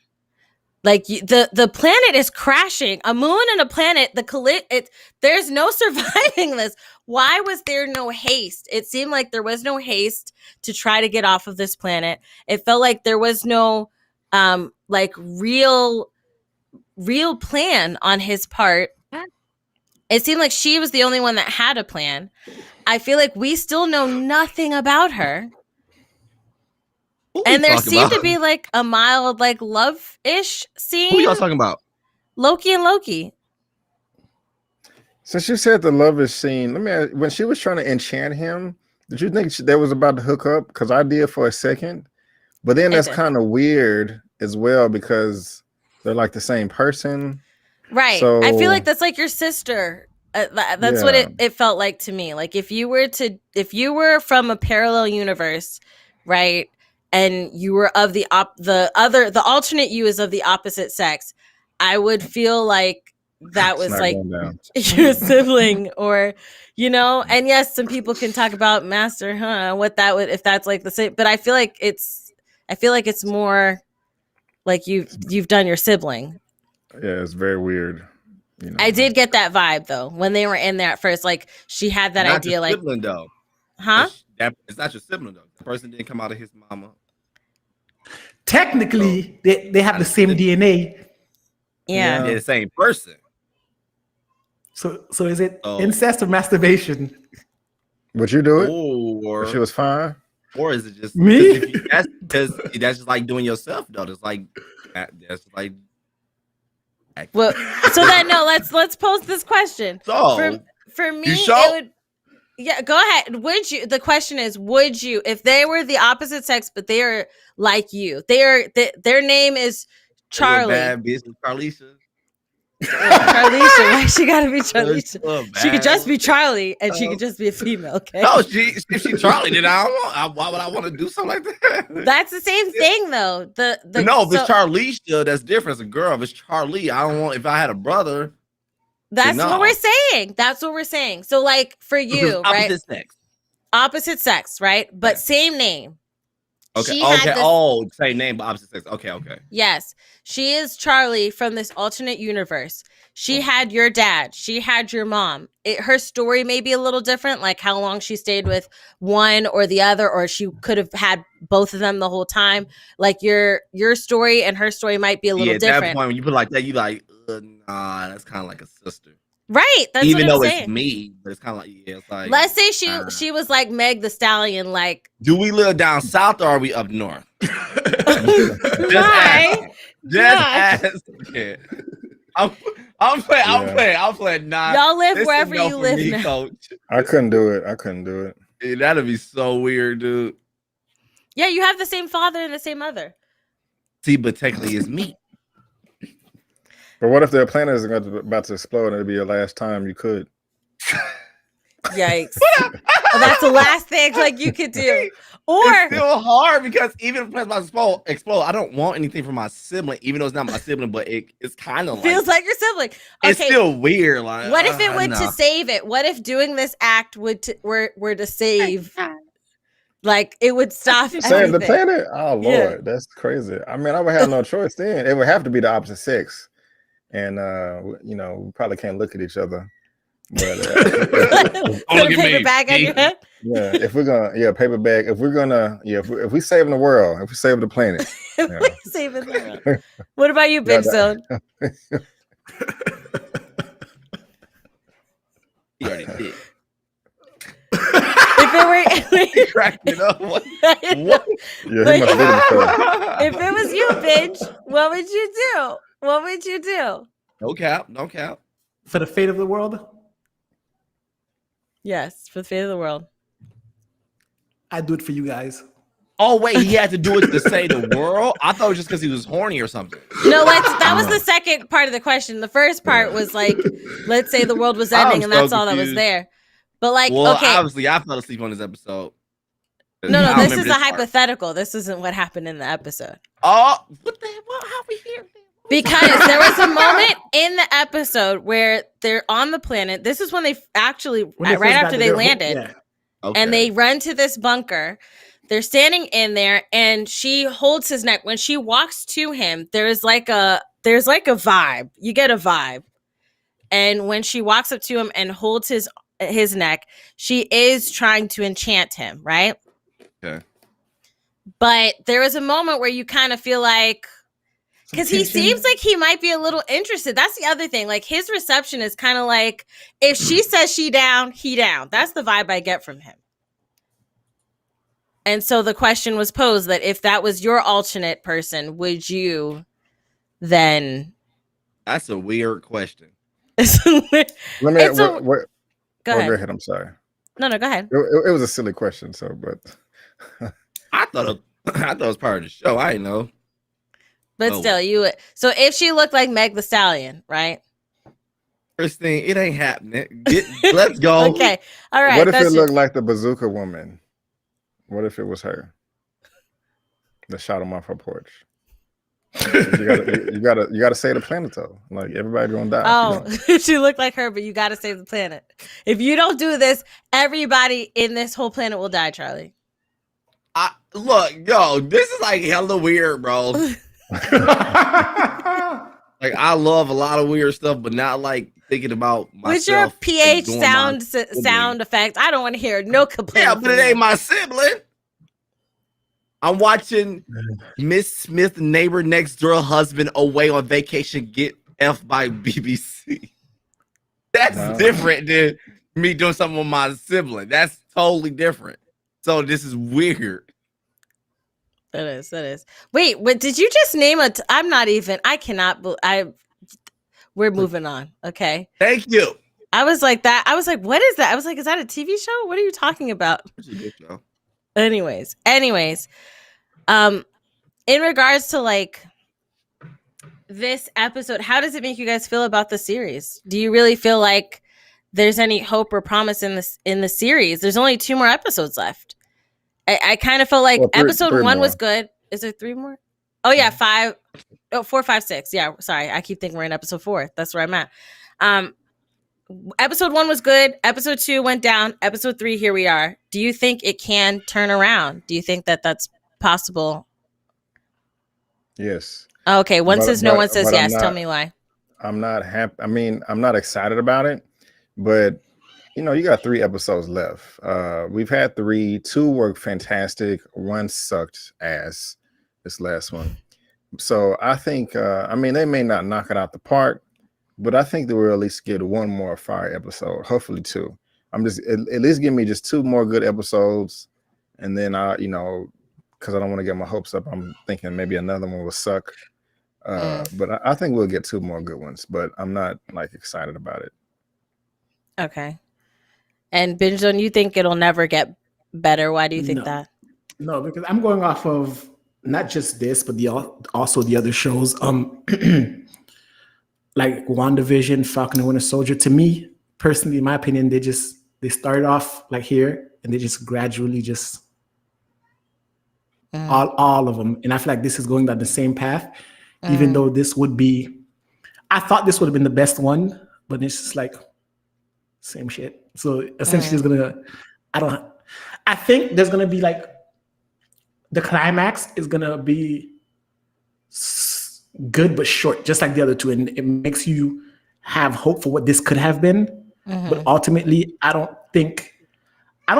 Like, the planet is crashing. A moon and a planet, there's no surviving this. Why was there no haste? It seemed like there was no haste to try to get off of this planet. It felt like there was no like real plan on his part. It seemed like she was the only one that had a plan. I feel like we still know nothing about her. And there seemed to be like a mild, like, love-ish scene. Who y'all talking about? Loki and Loki. Since you said the love-ish scene, let me ask, when she was trying to enchant him, did you think they was about to hook up? Because I did for a second, but then that's kind of weird as well, because they're like the same person. Right. So I feel like that's like your sister. That's what it felt like to me. Like if you were from a parallel universe, right, and you were of the alternate you is of the opposite sex, I would feel like that was like your sibling, or and yes, some people can talk about master, what that would, if that's like the same, but I feel like it's more like you've done your sibling. Yeah, it's very weird. I did get that vibe though when they were in there at first. Like she had that idea, like sibling though, huh? It's not your sibling though. The person didn't come out of his mama. Technically, they have the same DNA. Yeah, they're the same person. So is it incest or masturbation? Would you do it? Or she was fine? Or is it just me? That's just like doing yourself though. It's like that's like. Well, so then let's pose this question. So for me, it would. Yeah, go ahead. Would you? The question is, would you, if they were the opposite sex, but they are like you, their name is Charlie. Bad bitch, Carlisha. Charlisha, why she gotta be Charlisha? She could just be Charlie, and she could just be a female. Okay. No, if she Charlie, then why would I want to do something like that? That's the same thing, though. If it's Charlisha, that's different. It's a girl. If it's Charlie, I don't want. If I had a brother. That's what we're saying. That's what we're saying. So, like, for you, right? Opposite sex, right? But same name. Okay. Same name, but opposite sex. Okay. Yes. She is Charlie from this alternate universe. She had your dad. She had your mom. Her story may be a little different, like how long she stayed with one or the other, or she could have had both of them the whole time. Like your story and her story might be a little different. At that point, when you put it like that, you like, nah, that's kind of like a sister. Right. That's even what I'm though saying. It's me, but it's kind of like, it's like. Let's say she was like Meg the Stallion. Like, do we live down south or are we up north? Just ask. Yeah. I'm playing. Nah, y'all live wherever you live now. Coach. I couldn't do it. Yeah, that'd be so weird, dude. Yeah, you have the same father and the same mother. See, but technically it's me. But what if their planet is about to explode and it'll be your last time you could? Yikes. Well, that's the last thing like you could do. Or it's still hard because even if the planet about to explode, I don't want anything from my sibling, even though it's not my sibling, but it's kind of feels like your sibling. Okay. It's still weird. Like, what if it went to save it? What if doing this act were to save? Like it would stop save the planet? Oh Lord, that's crazy. I mean, I would have no choice then. It would have to be the opposite sex. And we probably can't look at each other. But put a paper bag on your head. Yeah, if we're gonna paper bag. If we're gonna if we saving the world, if we save the planet, saving the world. What about you, Big Zone? He already did. If it were cracking up, what? Yeah, he must have if it was you, bitch, what would you do? What would you do? No cap. For the fate of the world? Yes, for the fate of the world. I'd do it for you guys. Oh, wait, he had to do it to save the world? I thought it was just because he was horny or something. No, that was the second part of the question. The first part was like, let's say the world was ending and that's all that was there. But like, okay. Obviously, I fell asleep on this episode. No, this is a hypothetical. This isn't what happened in the episode. Oh, what the hell? How are we here? Because there was a moment in the episode where they're on the planet. This is when they actually, right after they landed, and they run to this bunker. They're standing in there, and she holds his neck. When she walks to him, there's like a vibe. You get a vibe. And when she walks up to him and holds his neck, she is trying to enchant him, right? Okay. But there was a moment where you kind of feel like, because he seems like he might be a little interested. That's the other thing. Like his reception is kind of like, if she says she down, he down. That's the vibe I get from him. And so the question was posed that if that was your alternate person, would you then? That's a weird question. Go ahead. Go ahead. I'm sorry. No, go ahead. It was a silly question, but I thought it was part of the show. I didn't know. But still, so if she looked like Meg the Stallion, right? First thing, it ain't happening. Let's go. Okay. All right. What if it looked like the bazooka woman? What if it was her that shot him off her porch? you gotta save the planet though. Like everybody gonna die. Oh, she looked like her, but you gotta save the planet. If you don't do this, everybody in this whole planet will die, Charlie. Look, yo, this is like hella weird, bro. Like I love a lot of weird stuff, but not like thinking about myself. With your PH sound effects, I don't want to hear no complaints. Yeah, but it ain't my sibling. I'm watching Miss Smith, neighbor next door husband away on vacation, get F by BBC. That's different than me doing something with my sibling. That's totally different. So this is weird. That is. Wait, what did you just name I'm not even. I cannot. We're moving on. Okay. Thank you. I was like that. I was like, what is that? I was like, is that a TV show? What are you talking about? It's a good show. Anyways. In regards to like this episode, how does it make you guys feel about the series? Do you really feel like there's any hope or promise in the series? There's only 2 more episodes left. I kind of felt like episode 1 was good. Is there 3 more? Oh yeah, 5. Oh, 4, 5, 6. Yeah, sorry. I keep thinking we're in episode 4. That's where I'm at. Episode 1 was good. Episode 2 went down. Episode 3, here we are. Do you think it can turn around? Do you think that that's possible? Yes. Okay. One says no, one says yes. Tell me why. I'm not happy. I mean, I'm not excited about it, but you got 3 episodes left. We've had 3. 2 were fantastic. 1 sucked ass. This last one. So I think, I mean, they may not knock it out the park, but I think they will at least get 1 more fire episode. Hopefully 2. I'm just at least give me just 2 more good episodes, and then because I don't want to get my hopes up. I'm thinking maybe another one will suck. But I think we'll get 2 more good ones. But I'm not like excited about it. Okay. And Binge Zone, you think it'll never get better? Why do you think that? No, because I'm going off of not just this, but also the other shows. Like WandaVision, Falcon and Winter Soldier. To me, personally, in my opinion, they started off like here and they just gradually just all of them. And I feel like this is going down the same path, even though I thought this would have been the best one, but it's just like same shit. So essentially I think there's gonna be like the climax is gonna be good but short, just like the other 2, and it makes you have hope for what this could have been. But ultimately, I don't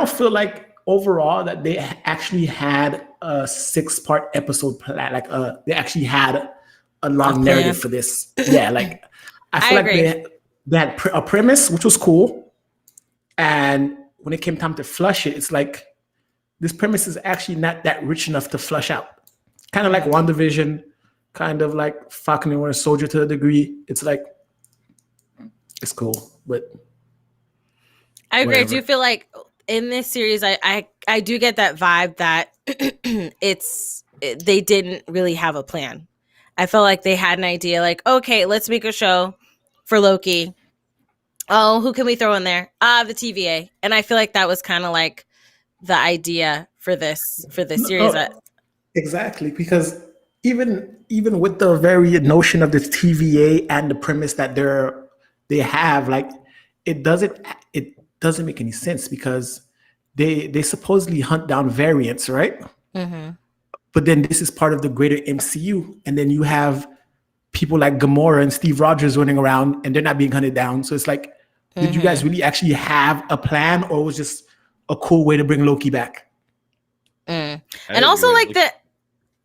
feel like overall that they actually had a 6-part episode plan. Like they actually had a long narrative for this. Yeah, like I feel like they had a premise which was cool, and when it came time to flush it, it's like this premise is actually not that rich enough to flush out. Kind of like WandaVision, kind of like Falcon and Winter Soldier to a degree. It's like it's cool, but I agree. Whatever. I do feel like in this series, I do get that vibe that they didn't really have a plan. I felt like they had an idea, like, okay, let's make a show for Loki. Oh, who can we throw in there? The TVA. And I feel like that was kind of like the idea for this series. Exactly, because even with the very notion of the TVA and the premise that they have, like it doesn't make any sense because they supposedly hunt down variants, right? But then this is part of the greater MCU, and then you have people like Gamora and Steve Rogers running around, and they're not being hunted down. So it's like, did you guys really actually have a plan, or was just a cool way to bring Loki back? And also, like that.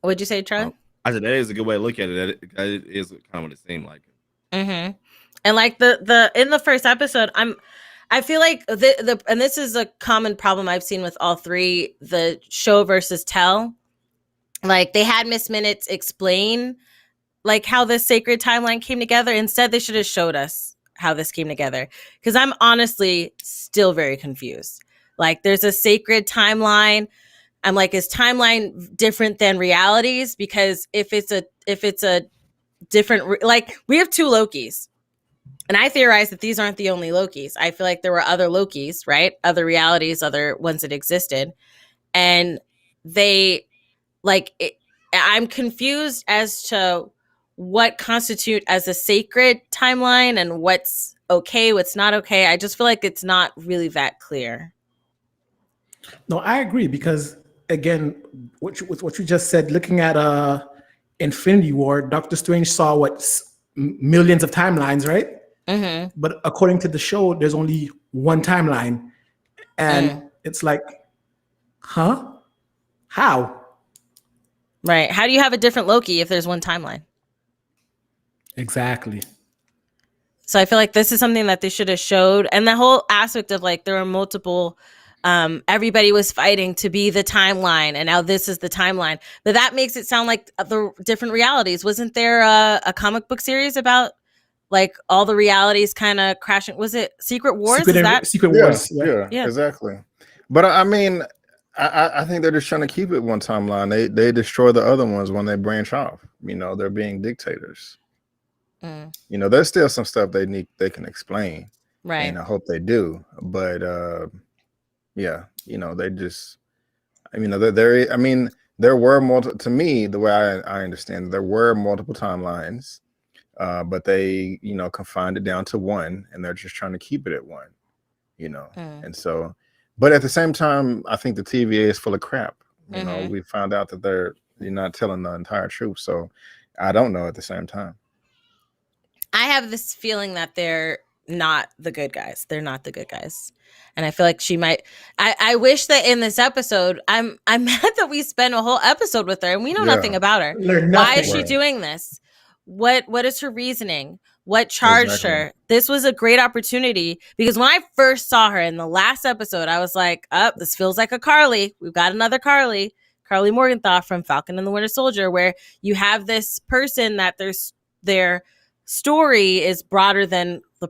What'd you say, Charlie? I said that is a good way to look at it. That is kind of what it seemed like. And like the in the first episode, I feel like and this is a common problem I've seen with all 3, the show versus tell. Like they had Miss Minutes explain like how this sacred timeline came together. Instead, they should have showed us how this came together, because I'm honestly still very confused. Like there's a sacred timeline. I'm like, is timeline different than realities? Because if it's a different, like we have 2 Lokis. And I theorize that these aren't the only Lokis. I feel like there were other Lokis, right? Other realities, other ones that existed. And they, like, I'm confused as to what constitute as a sacred timeline and what's okay, what's not okay. I just feel like it's not really that clear. No, I agree, because again, what you just said, looking at Infinity War, Doctor Strange saw millions of timelines, right? Mm-hmm. But according to the show, there's only one timeline, and it's like, huh? How? Right. How do you have a different Loki if there's one timeline? Exactly. So I feel like this is something that they should have showed. And the whole aspect of like there were multiple, everybody was fighting to be the timeline, and now this is the timeline. But that makes it sound like the different realities. Wasn't there a comic book series about like all the realities kind of crashing? Was it Secret Wars? Secret Wars? Yeah, exactly. But I mean, I think they're just trying to keep it one timeline. They destroy the other ones when they branch off. You know, they're being dictators. You know, there's still some stuff they can explain, right? And I hope they do. But yeah, you know, they just, I mean, there were multiple. To me, the way I understand it, there were multiple timelines, but they, you know, confined it down to one, and they're just trying to keep it at one. You know, and so, but at the same time, I think the TVA is full of crap. You know, we found out that you're not telling the entire truth. So I don't know at the same time. I have this feeling that they're not the good guys. They're not the good guys. And I feel like she might. I wish that in this episode, I'm mad that we spent a whole episode with her and we know nothing about her. Why is she doing this? What is her reasoning? What charged her? This was a great opportunity, because when I first saw her in the last episode, I was like, this feels like a Carly. We've got another Carly Morgenthau from Falcon and the Winter Soldier, where you have this person that their story is broader than the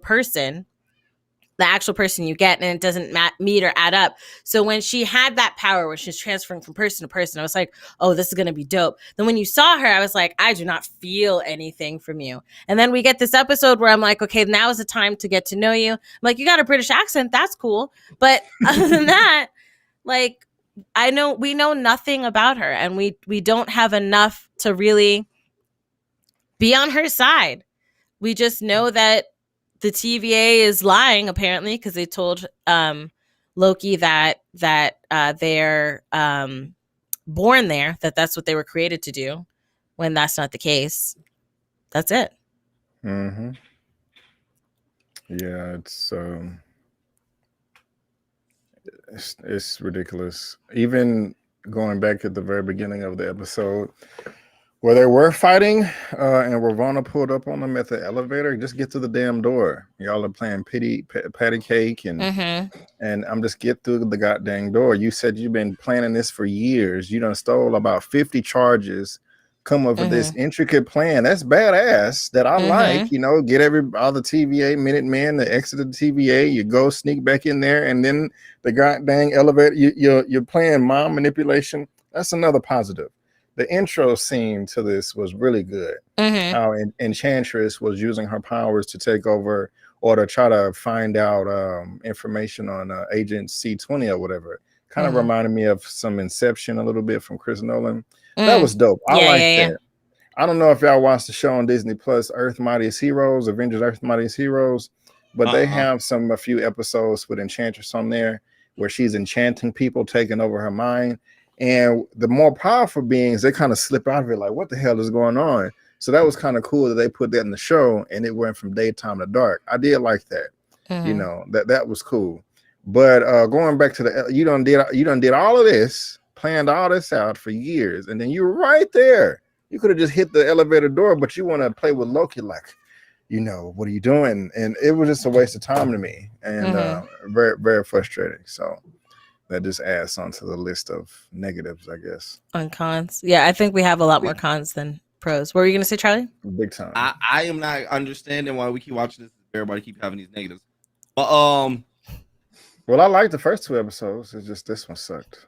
actual person you get, and it doesn't meet or add up. So when she had that power where she's transferring from person to person, I was like, oh, this is going to be dope. Then when you saw her, I was like, I do not feel anything from you. And then we get this episode where I'm like, okay, now is the time to get to know you. I'm like, you got a British accent. That's cool. But other than that, like, we know nothing about her, and we don't have enough to really be on her side. We just know that the TVA is lying, apparently, because they told Loki that they're born there, that's what they were created to do, when that's not the case. That's it. Yeah, it's ridiculous. Even going back at the very beginning of the episode, where they were fighting, and Ravonna pulled up on them at the elevator. Just get to the damn door. Y'all are playing patty cake, and I'm just get through the goddamn door. You said you've been planning this for years. You done stole about 50 charges, come up with this intricate plan. That's badass. That I like. You know, get all the TVA Minutemen to exit the TVA. You go sneak back in there, and then the goddamn elevator. You're playing mind manipulation. That's another positive. The intro scene to this was really good. How Enchantress was using her powers to take over, or to try to find out information on Agent C-20 or whatever. Kind of reminded me of some Inception a little bit from Chris Nolan. That was dope. I like that. I don't know if y'all watched the show on Disney Plus, Earth Mightiest Heroes, Avengers Earth Mightiest Heroes, but they have a few episodes with Enchantress on there where she's enchanting people, taking over her mind. And the more powerful beings, they kind of slip out of it, like, what the hell is going on? So that was kind of cool that they put that in the show, and it went from daytime to dark. I did like that. You know, that was cool. But going back to you done did all of this, planned all this out for years, and then you were right there. You could have just hit the elevator door, but you want to play with Loki, like, you know, what are you doing? And it was just a waste of time to me, and very, very frustrating. So that just adds onto the list of negatives, I guess. On cons. Yeah, I think we have a lot more cons than pros. What were you going to say, Charlie? Big time. I am not understanding why we keep watching this. Everybody keep having these negatives. But well, I liked the first 2 episodes. It's just this one sucked.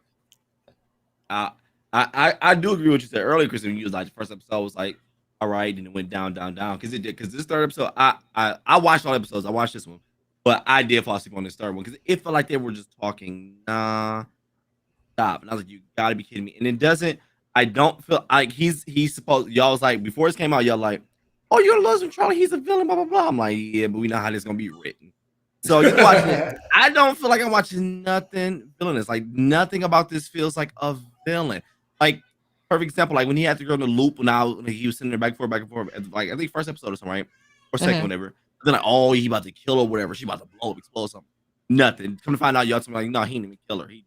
I do agree with what you said earlier, Chris. When you was like, the first episode was like all right, and it went down, because it did. Because this third episode, I watched all episodes. I watched this one, but I did fall asleep on this third one because it felt like they were just talking. Nah, stop. And I was like, you gotta be kidding me. And it doesn't. I don't feel like he's supposed. Y'all was like before this came out. Y'all like, oh, you're a Lawson Charlie. He's a villain. Blah blah blah. I'm like, yeah, but we know how this is gonna be written. So you watching it. I don't feel like I'm watching nothing villainous. Like nothing about this feels like a villain. Like perfect example, like when he had to go in the loop now he was sitting there back and forth. Like I think first episode or something, right? Or second, whatever. Then like, oh, he about to kill her, or whatever. She about to blow up, explode something. Nothing. Come to find out, y'all tell me like, no, he didn't even kill her. He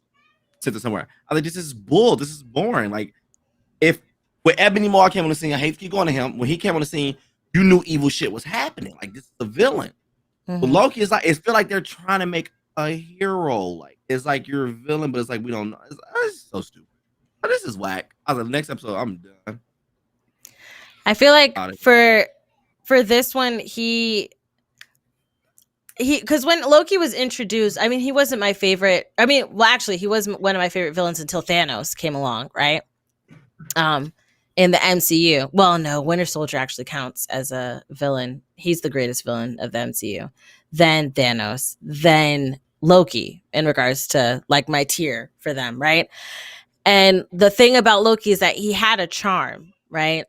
sent her somewhere. I was like, this is bull. This is boring. Like if when Ebony Maw came on the scene, I hate to keep going to him. When he came on the scene, you knew evil shit was happening. Like this is a villain. But Loki is like, it feel like they're trying to make a hero. Like it's like you're a villain, but it's like we don't know. It's so stupid. But this is whack. I was like, next episode, I'm done. I feel like for this one, he because when Loki was introduced, I mean, he wasn't my favorite. I mean, well, actually, he wasn't one of my favorite villains until Thanos came along, right? In the MCU. Well, no, Winter Soldier actually counts as a villain. He's the greatest villain of the MCU. Then Thanos, then Loki in regards to like my tier for them, right? And the thing about Loki is that he had a charm, right?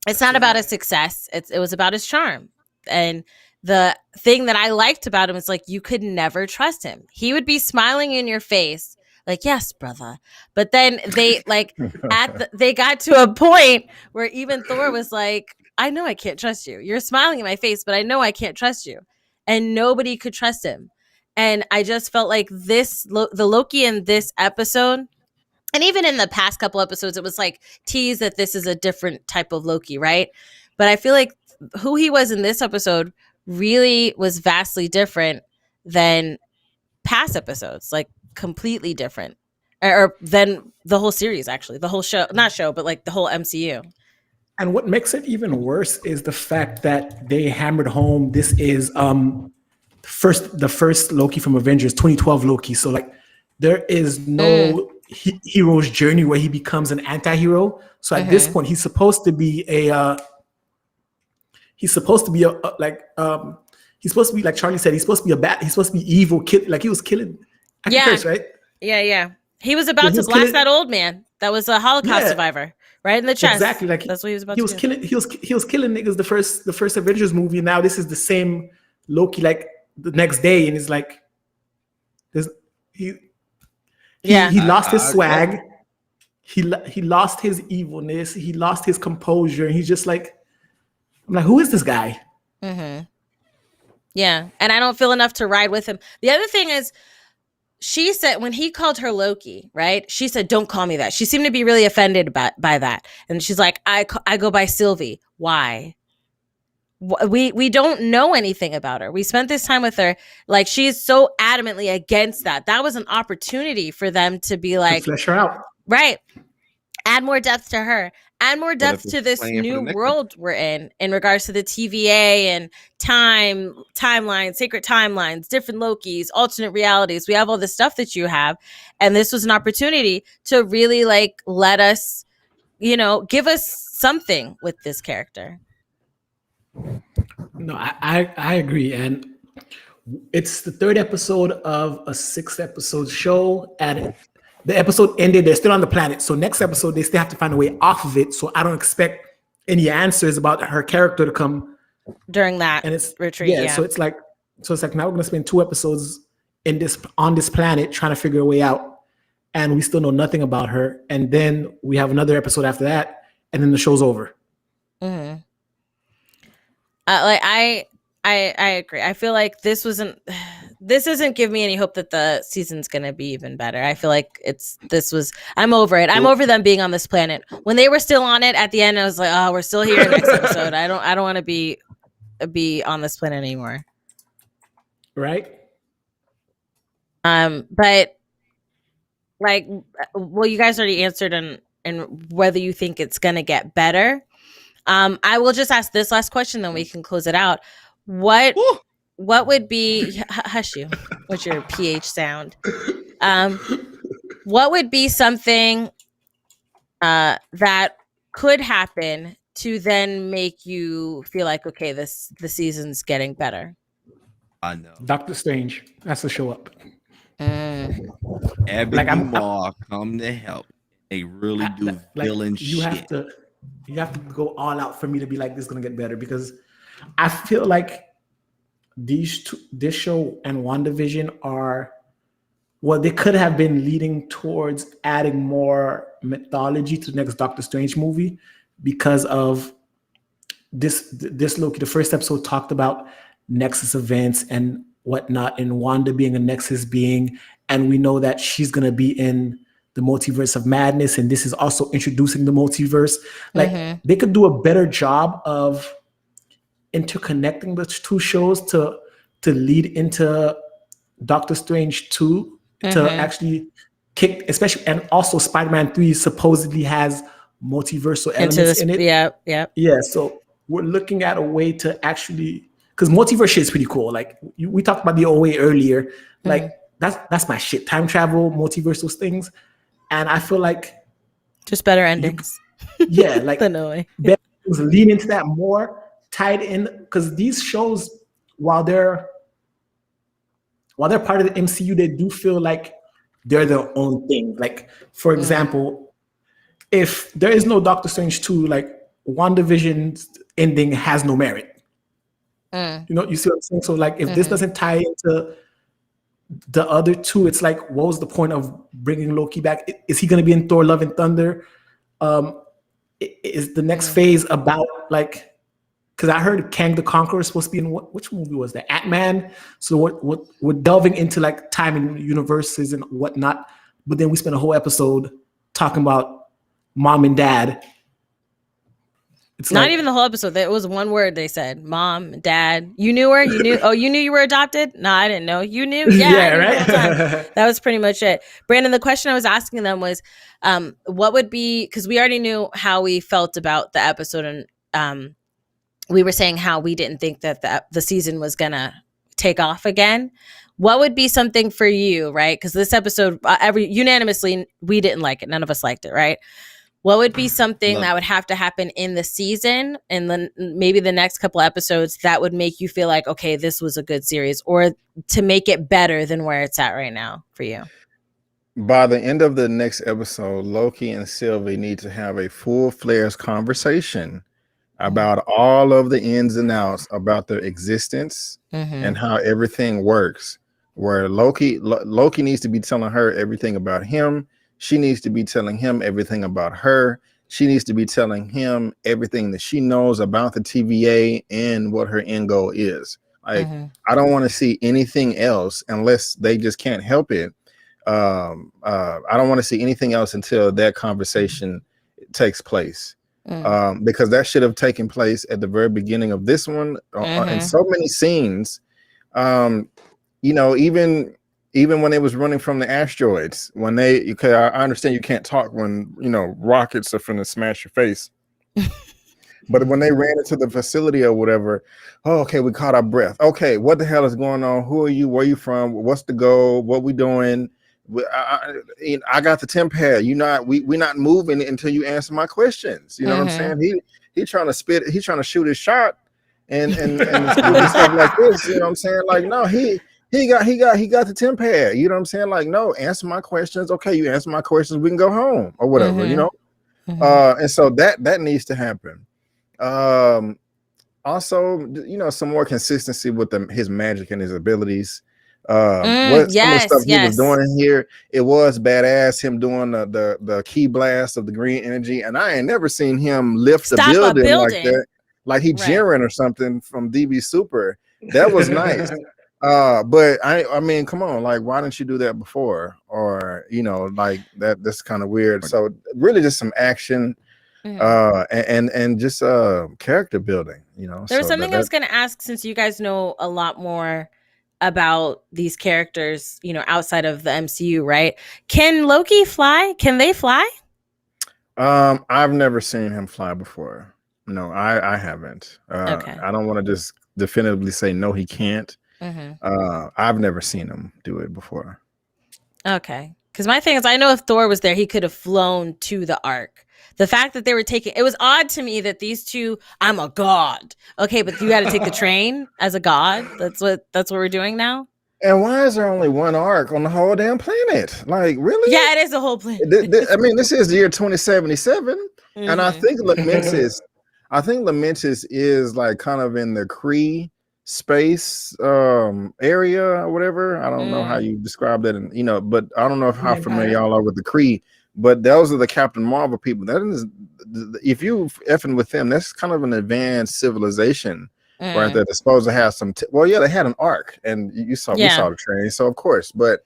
It's not about his success. It was about his charm. And the thing that I liked about him is like you could never trust him. He would be smiling in your face like, yes, brother. But then they like they got to a point where even Thor was like, I know I can't trust you. You're smiling in my face, but I know I can't trust you. And nobody could trust him. And I just felt like the Loki in this episode, and even in the past couple episodes, it was like teased that this is a different type of Loki, right? But I feel like who he was in this episode really was vastly different than past episodes, like completely different, or than the whole series, actually, the whole show, not show, but like the whole MCU. And what makes it even worse is the fact that they hammered home this is the first Loki from Avengers, 2012 Loki. So like there is no hero's journey where he becomes an anti-hero. So at this point, he's supposed to be he's supposed to be like Charlie said, he's supposed to be he's supposed to be evil, like he was killing. Curse, right? Yeah. He was about to blast that old man that was a Holocaust survivor, right in the chest. Exactly, like that's what he was about to do. He was killing niggas the first Avengers movie. Now this is the same Loki, like the next day, and it's like he lost his swag. He lost his evilness. He lost his composure. And he's just like, I'm like, who is this guy? Yeah, and I don't feel enough to ride with him. The other thing is, she said when he called her Loki, right? She said, "Don't call me that." She seemed to be really offended by that, and she's like, "I go by Sylvie." Why? We don't know anything about her. We spent this time with her. Like she's so adamantly against that. That was an opportunity for them to be like, to flesh her out, right? Add more depth to her. Add more depth to this new world we're in regards to the TVA and timelines, sacred timelines, different Lokis, alternate realities. We have all the stuff that you have. And this was an opportunity to really like let us, give us something with this character. No, I agree. And it's the third episode of a 6-episode show. And the episode ended, they're still on the planet. So next episode, they still have to find a way off of it. So I don't expect any answers about her character to come during that retreat. Yeah. So it's like now we're gonna spend 2 episodes on this planet trying to figure a way out. And we still know nothing about her. And then we have another episode after that, and then the show's over. Mm-hmm. I agree. I feel like this isn't giving me any hope that the season's gonna be even better. I feel like I'm over it. I'm over them being on this planet. When they were still on it at the end, I was like, oh, we're still here next episode. I don't want to be on this planet anymore. Right. But like, well, you guys already answered and whether you think it's gonna get better. I will just ask this last question, then we can close it out. What would be hush you? What's your PH sound? What would be something that could happen to then make you feel like, okay, the season's getting better? I know. Doctor Strange has to show up. Ebony Maw come to help. They really do villain you shit. You have to go all out for me to be like, this is gonna get better, because I feel like this show and WandaVision are, well, they could have been leading towards adding more mythology to the next Doctor Strange movie, because of this Loki. The first episode talked about Nexus events and whatnot, and Wanda being a Nexus being, and we know that she's gonna be in the multiverse of madness, and this is also introducing the multiverse. Like, they could do a better job of interconnecting the two shows to lead into Doctor Strange 2 to actually kick, especially, and also Spider-Man 3 supposedly has multiversal elements in it. Yeah. So we're looking at a way to actually, because multiverse shit is pretty cool. Like, we talked about the OA earlier. Like, that's my shit. Time travel, multiversal things. And I feel like just better endings. Like the OA. Better things, lean into that more, tied in, because these shows, while they're part of the MCU, they do feel like they're their own thing. Like, for example, if there is no Doctor Strange 2, like, WandaVision's ending has no merit. You know, you see what I'm saying? So, like, if this doesn't tie into the other two, it's like, what was the point of bringing Loki back? Is he going to be in Thor: Love and Thunder? Is the next phase about, like, because I heard Kang the Conqueror is supposed to be in which movie was that? Ant-Man. So we're delving into, like, time and universes and whatnot. But then we spent a whole episode talking about mom and dad. It's not even the whole episode. It was one word they said. Mom, dad. You knew her? You knew? Oh, you knew you were adopted? No, I didn't know. You knew? Yeah, right? That was pretty much it. Brandon, the question I was asking them was, what would be, because we already knew how we felt about the episode, and we were saying how we didn't think that the season was going to take off again. What would be something for you, right? Because this episode, unanimously, we didn't like it. None of us liked it, right? What would be something that would have to happen in the season and then maybe the next couple episodes that would make you feel like, okay, this was a good series, or to make it better than where it's at right now for you? By the end of the next episode, Loki and Sylvie need to have a full-fledged conversation about all of the ins and outs about their existence and how everything works. Where Loki needs to be telling her everything about him. She needs to be telling him everything about her. She needs to be telling him everything that she knows about the TVA and what her end goal is. Like, I don't want to see anything else unless they just can't help it. I don't want to see anything else until that conversation takes place. Because that should have taken place at the very beginning of this one. In so many scenes, you know, even when they was running from the asteroids, because I understand you can't talk when, you know, rockets are finna smash your face. But when they ran into the facility or whatever, okay, we caught our breath. Okay, what the hell is going on? Who are you? Where are you from? What's the goal? What we doing? I got the temp pad. We're not moving until you answer my questions. You know what I'm saying? He trying to spit. He's trying to shoot his shot and stuff like this. You know what I'm saying? Like, no, he got the temp pad. You know what I'm saying? Like, no, answer my questions. Okay, you answer my questions, we can go home or whatever. You know. And so that needs to happen. Also, you know, some more consistency with his magic and his abilities. Some of the stuff he was doing in here, it was badass. Him doing the key blast of the green energy, and I ain't never seen him lift a building like that, like he Jiren or something from DB Super. That was nice. But I mean, come on, like, why didn't you do that before? Or, you know, like that's kind of weird. So really just some action. And just character building, you know. There was something I was going to ask, since you guys know a lot more about these characters, you know, outside of the MCU, right? Can Loki fly? Can they fly? I've never seen him fly before. No, I haven't. Okay. I don't want to just definitively say no, he can't. I've never seen him do it before. Okay. Because my thing is, I know if Thor was there, he could have flown to the Ark. The fact that they were taking, it was odd to me that these two, I'm a god. Okay, but you got to take the train as a god. That's what we're doing now. And why is there only one arc on the whole damn planet? Like, really? Yeah, it is a whole planet. I mean, this is the year 2077, and I think Lamentis is like kind of in the Kree space area or whatever. I don't know how you describe that, and but I don't know how familiar y'all are with the Kree. But those are the Captain Marvel people. That is, if you effing with them, that's kind of an advanced civilization, right? That is supposed to have some. They had an arc, and we saw the train, so of course. But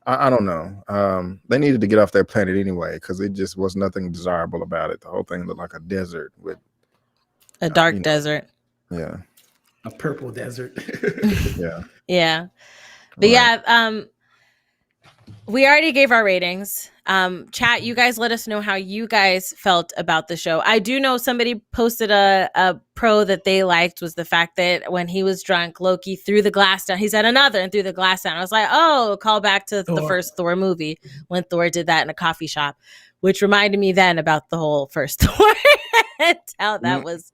I don't know. They needed to get off their planet anyway because it just was nothing desirable about it. The whole thing looked like a desert with a dark desert. Yeah, a purple desert. Yeah. But we already gave our ratings. Chat, you guys let us know how you guys felt about the show. I do know somebody posted a pro that they liked was the fact that when he was drunk, Loki threw the glass down. He said another and threw the glass down. I was like, oh, call back to the first Thor movie when Thor did that in a coffee shop, which reminded me then about the whole first Thor and how that was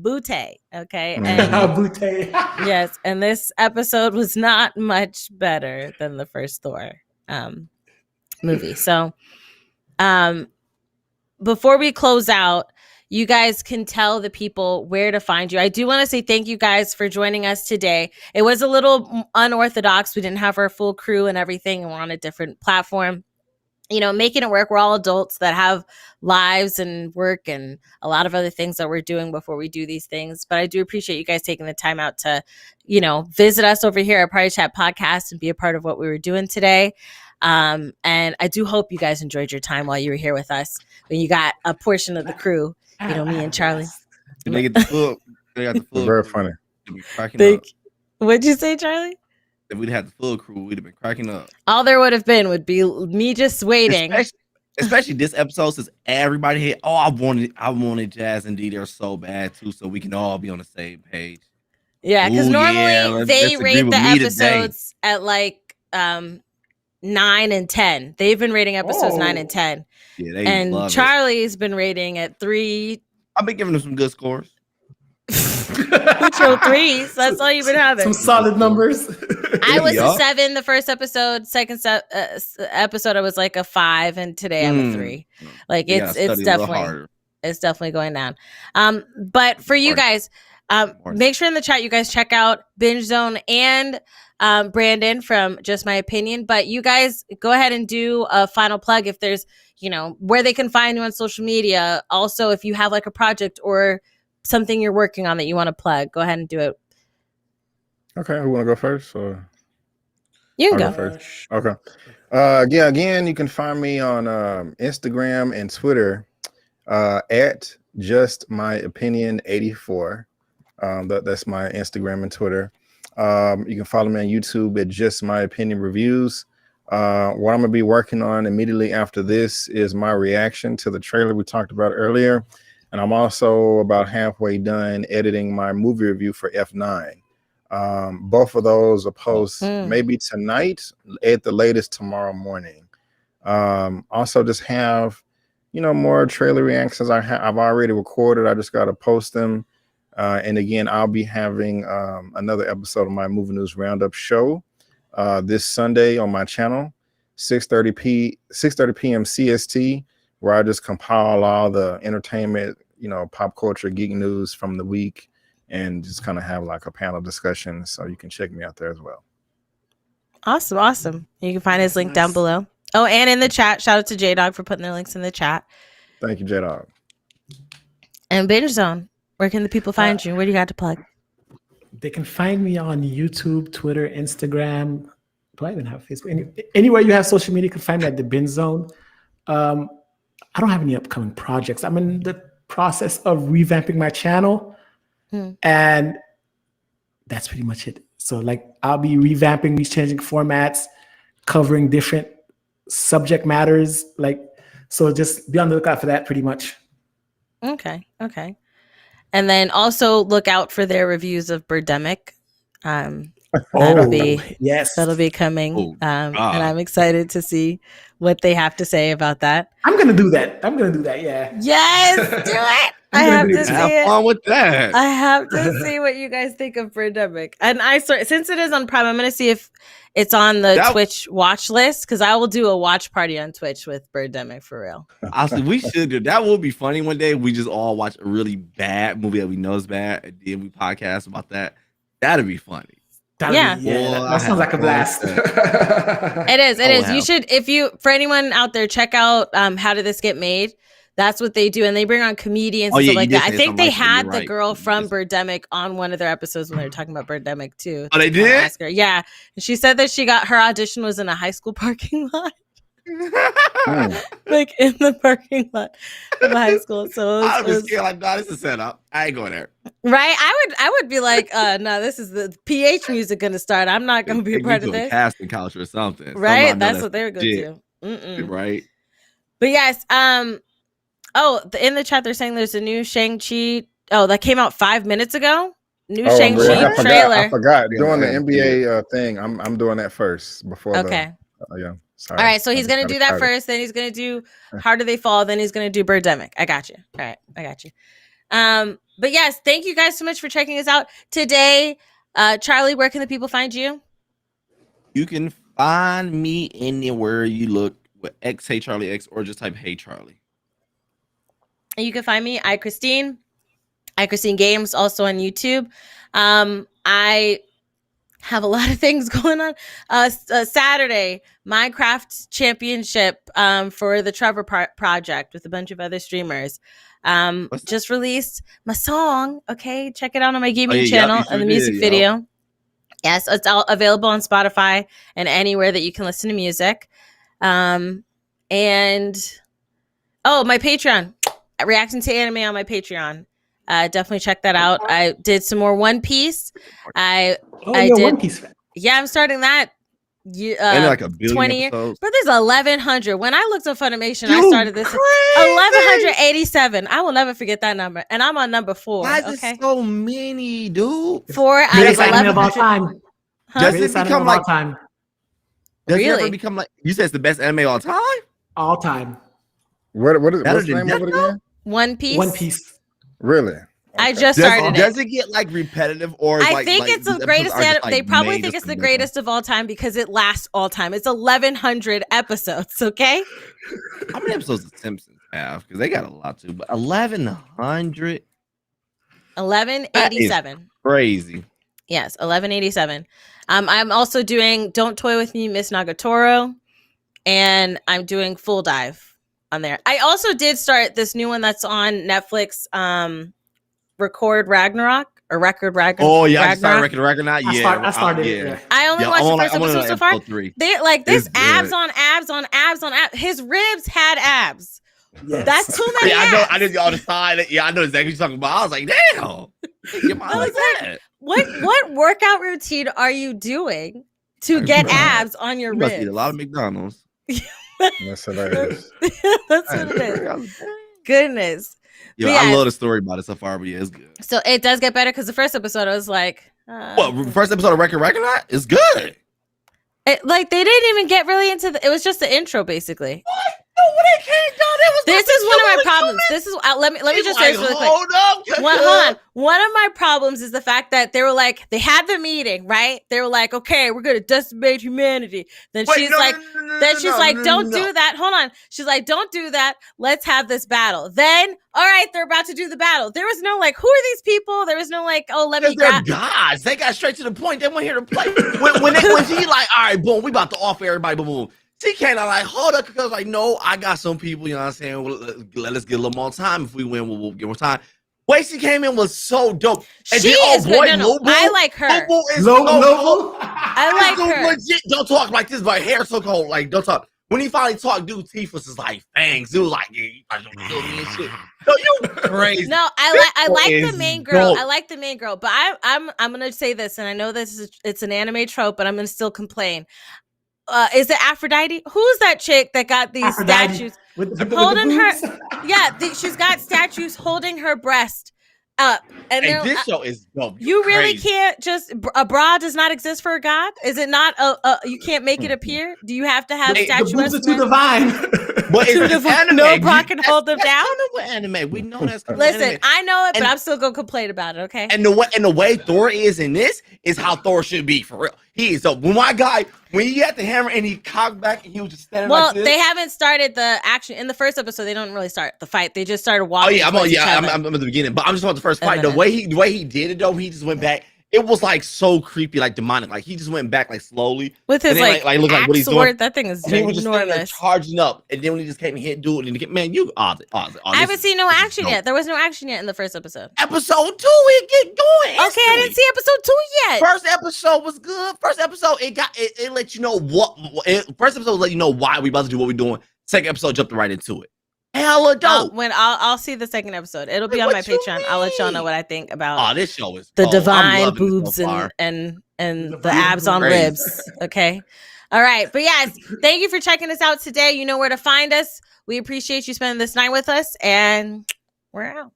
Butte. Okay. And Butte. yes. And this episode was not much better than the first Thor movie. So before we close out, you guys can tell the people where to find you. I do want to say thank you guys for joining us today. It was a little unorthodox. We didn't have our full crew and everything, and we're on a different platform. Making it work. We're all adults that have lives and work and a lot of other things that we're doing before we do these things. But I do appreciate you guys taking the time out to, visit us over here at PartyChat Podcast and be a part of what we were doing today. And I do hope you guys enjoyed your time while you were here with us. When you got a portion of the crew, me and Charlie. They get the full. They got the full. Very funny. What'd you say, Charlie? If we'd had the full crew, we'd have been cracking up. All there would have been would be me just waiting. Especially this episode, since everybody here. Oh, I wanted Jazz and D there so bad too, so we can all be on the same page. Yeah, because normally they rate the episodes at like 9 and 10. They've been rating episodes 9 and 10. Yeah, they and love Charlie's been rating at 3. I've been giving them some good scores. Put your 3s. That's all you've been having. Some solid numbers. I was a 7 the first episode. Second episode, I was like a 5, and today I'm a 3. Like it's definitely going down. But for you guys, make sure in the chat you guys check out Binge Zone and Brandon from Just My Opinion. But you guys go ahead and do a final plug if there's where they can find you on social media. Also, if you have like a project or something you're working on that you want to plug, go ahead and do it. Okay, who want to go first? Or you can go first. Okay. Again, you can find me on Instagram and Twitter at Just My Opinion 84. That's my Instagram and Twitter. You can follow me on YouTube at Just My Opinion Reviews. What I'm gonna be working on immediately after this is my reaction to the trailer we talked about earlier. And I'm also about halfway done editing my movie review for F9. Both of those are post maybe tonight, at the latest tomorrow morning. Also just have, more trailer reactions I've already recorded. I just got to post them. And again, I'll be having another episode of my Movie News Roundup show this Sunday on my channel, 6:30 p.m. CST, where I just compile all the entertainment, pop culture, geek news from the week, and just kind of have like a panel discussion. So you can check me out there as well. Awesome. You can find his link down below. Oh, and in the chat, shout out to J-Dog for putting their links in the chat. Thank you, J-Dog. And Binge Zone, where can the people find you? Where do you got to plug? They can find me on YouTube, Twitter, Instagram. Do I even have Facebook? Anywhere you have social media, you can find me at the Binge Zone. I don't have any upcoming projects. I'm in the process of revamping my channel, and that's pretty much it. So like I'll be revamping these, changing formats, covering different subject matters. So just be on the lookout for that pretty much. Okay. And then also look out for their reviews of Birdemic. That'll be yes. That'll be coming. Oh, and I'm excited to see what they have to say about that. I'm gonna do that. Yeah. Yes, do it. I have to see have it. fun with that. I have to see what you guys think of Birdemic. And since it is on Prime, I'm gonna see if it's on the Twitch watch list, because I will do a watch party on Twitch with Birdemic for real. Honestly, we should do that. Would be funny one day. We just all watch a really bad movie that we know is bad, and then we podcast about that. That'd be funny. That sounds like a blast. It is. It is. You should, for anyone out there, check out How Did This Get Made? That's what they do, and they bring on comedians and stuff like that. I think they had the girl from Birdemic on one of their episodes when they were talking about Birdemic too. Oh, they did? Yeah, and she said that she got her audition was in a high school parking lot. Like in the parking lot of high school. So I was scared, like, no, this is a setup. I ain't going there. Right? I would be like, no, this is the PH music gonna start. I'm not gonna be a part of this. Casting couch or something. Right? That's what they were gonna do. Right. But yes, in the chat they're saying there's a new Shang-Chi. Oh, that came out 5 minutes ago. New Shang-Chi trailer. I forgot. Doing the NBA thing. I'm doing that first before. Okay. Yeah. Sorry. All right. So he's gonna do that first. Then he's gonna do How Do They Fall? Then he's gonna do Birdemic. I got you. All right. I got you. But yes, thank you guys so much for checking us out today. Charlie, where can the people find you? You can find me anywhere you look with X Hey Charlie X, or just type Hey Charlie. And you can find me, iChristine Games, also on YouTube. I have a lot of things going on. Saturday, Minecraft Championship for the Trevor Project with a bunch of other streamers. Just released my song. Okay, check it out on my gaming channel and the music video. Yes, it's all available on Spotify and anywhere that you can listen to music. And my Patreon, reacting to anime on my Patreon. Definitely check that out. I did some more One Piece. I did One Piece. Yeah, I'm starting that. Like a billion 20 episodes. But there's 1,100. When I looked on Funimation, I started this 1,187. I will never forget that number, and I'm on number 4. Why is it so many, dude? 4 out of 11 of all time. Does it become like time? Does it ever become like, you said it's the best anime all time? All time. What's the name of it again? One Piece. One Piece. Really? I just started Does it get like repetitive, or I think it's the greatest. They probably think it's the greatest of all time because it lasts all time. It's 1,100 episodes. Okay. How many episodes does Simpsons have? Because they got a lot too. But 1,100. 1,187. Crazy. Yes, 1,187. I'm also doing Don't Toy With Me, Miss Nagatoro, and I'm doing Full Dive on there. I also did start this new one that's on Netflix. Record Ragnarok or Record Ragnarok. Oh yeah, I started Record Ragnarok. Yeah, I started. Yeah. I only watched the first episode so far. 3. They like this abs on abs on abs on abs. His ribs had abs. Yes. That's too many. Yeah, I did all the side. Yeah, I know exactly what you're talking about. I was like, damn. What workout routine are you doing to get abs on your ribs? You must eat a lot of McDonald's. That's hilarious. That's what it is. Goodness. Yo, I love the story about it so far, but yeah, it's good. So it does get better because the first episode I was like, first episode of Record Ragnarok is good. They didn't even get really into it was just the intro basically. What? No, when it came down, it was this is one of my problems. This is let me just say this really quick. Hold on. One of my problems is the fact that they were like, they had the meeting, right? They were like, okay, we're gonna decimate humanity. Then she's like, don't do that. Hold on. She's like, don't do that. Let's have this battle. Then, all right, they're about to do the battle. There was no like, who are these people? There was no like, oh, let me. They're gods. They got straight to the point. They weren't here to play. when she like, all right, boom, we about to offer everybody, boom, boom. She came out like, hold up, because like, no, I got some people, you know what I'm saying? Let us get a little more time. If we win, we'll get more time. Way she came in was so dope. And I like her. Lobo. I like her. Legit, don't talk like this, but hair so cold. Like, don't talk. When he finally talked, dude, teeth was just like fangs. Dude was like, yeah, you guys don't kill me and shit. No, you crazy. No, I like the main girl. I like the main girl, but I'm gonna say this, and I know it's an anime trope, but I'm gonna still complain. Is it Aphrodite? Who's that chick that got these statues with holding her? Yeah, she's got statues holding her breast. And Hey, this show is dope. You really can't just a bra does not exist for a god? Is it not you can't make it appear? Do you have to have statuesque? The boobs are too divine. But it's anime. No bra can hold them down. Anime. We know that's Listen, anime. I know it, but I'm still gonna complain about it. Okay. And the way Thor is in this is how Thor should be for real. He is so when he had the hammer and he cocked back and he was just standing like this. They haven't started the action in the first episode. They don't really start the fight. They just started walking. I'm at the beginning, but I'm just on the first fight. The way he did it though, he just went back. It was like so creepy, like demonic. Like he just went back like slowly with his like look like what he's doing. That thing is he was just enormous. Charging up, and then when he just came and hit dude, and man, you I haven't seen no action yet. There was no action yet in the first episode. Episode 2, it get going. Okay, I didn't see episode 2 yet. First episode was good. First episode, it let you know first episode let you know why we about to do what we're doing. Second episode jumped right into it. Hella dope. I'll see the second episode. It'll be on my Patreon. I'll let y'all know what I think about. This show is the divine boobs and the abs on ribs. Okay. All right. But yes, thank you for checking us out today. You know where to find us. We appreciate you spending this night with us, and we're out.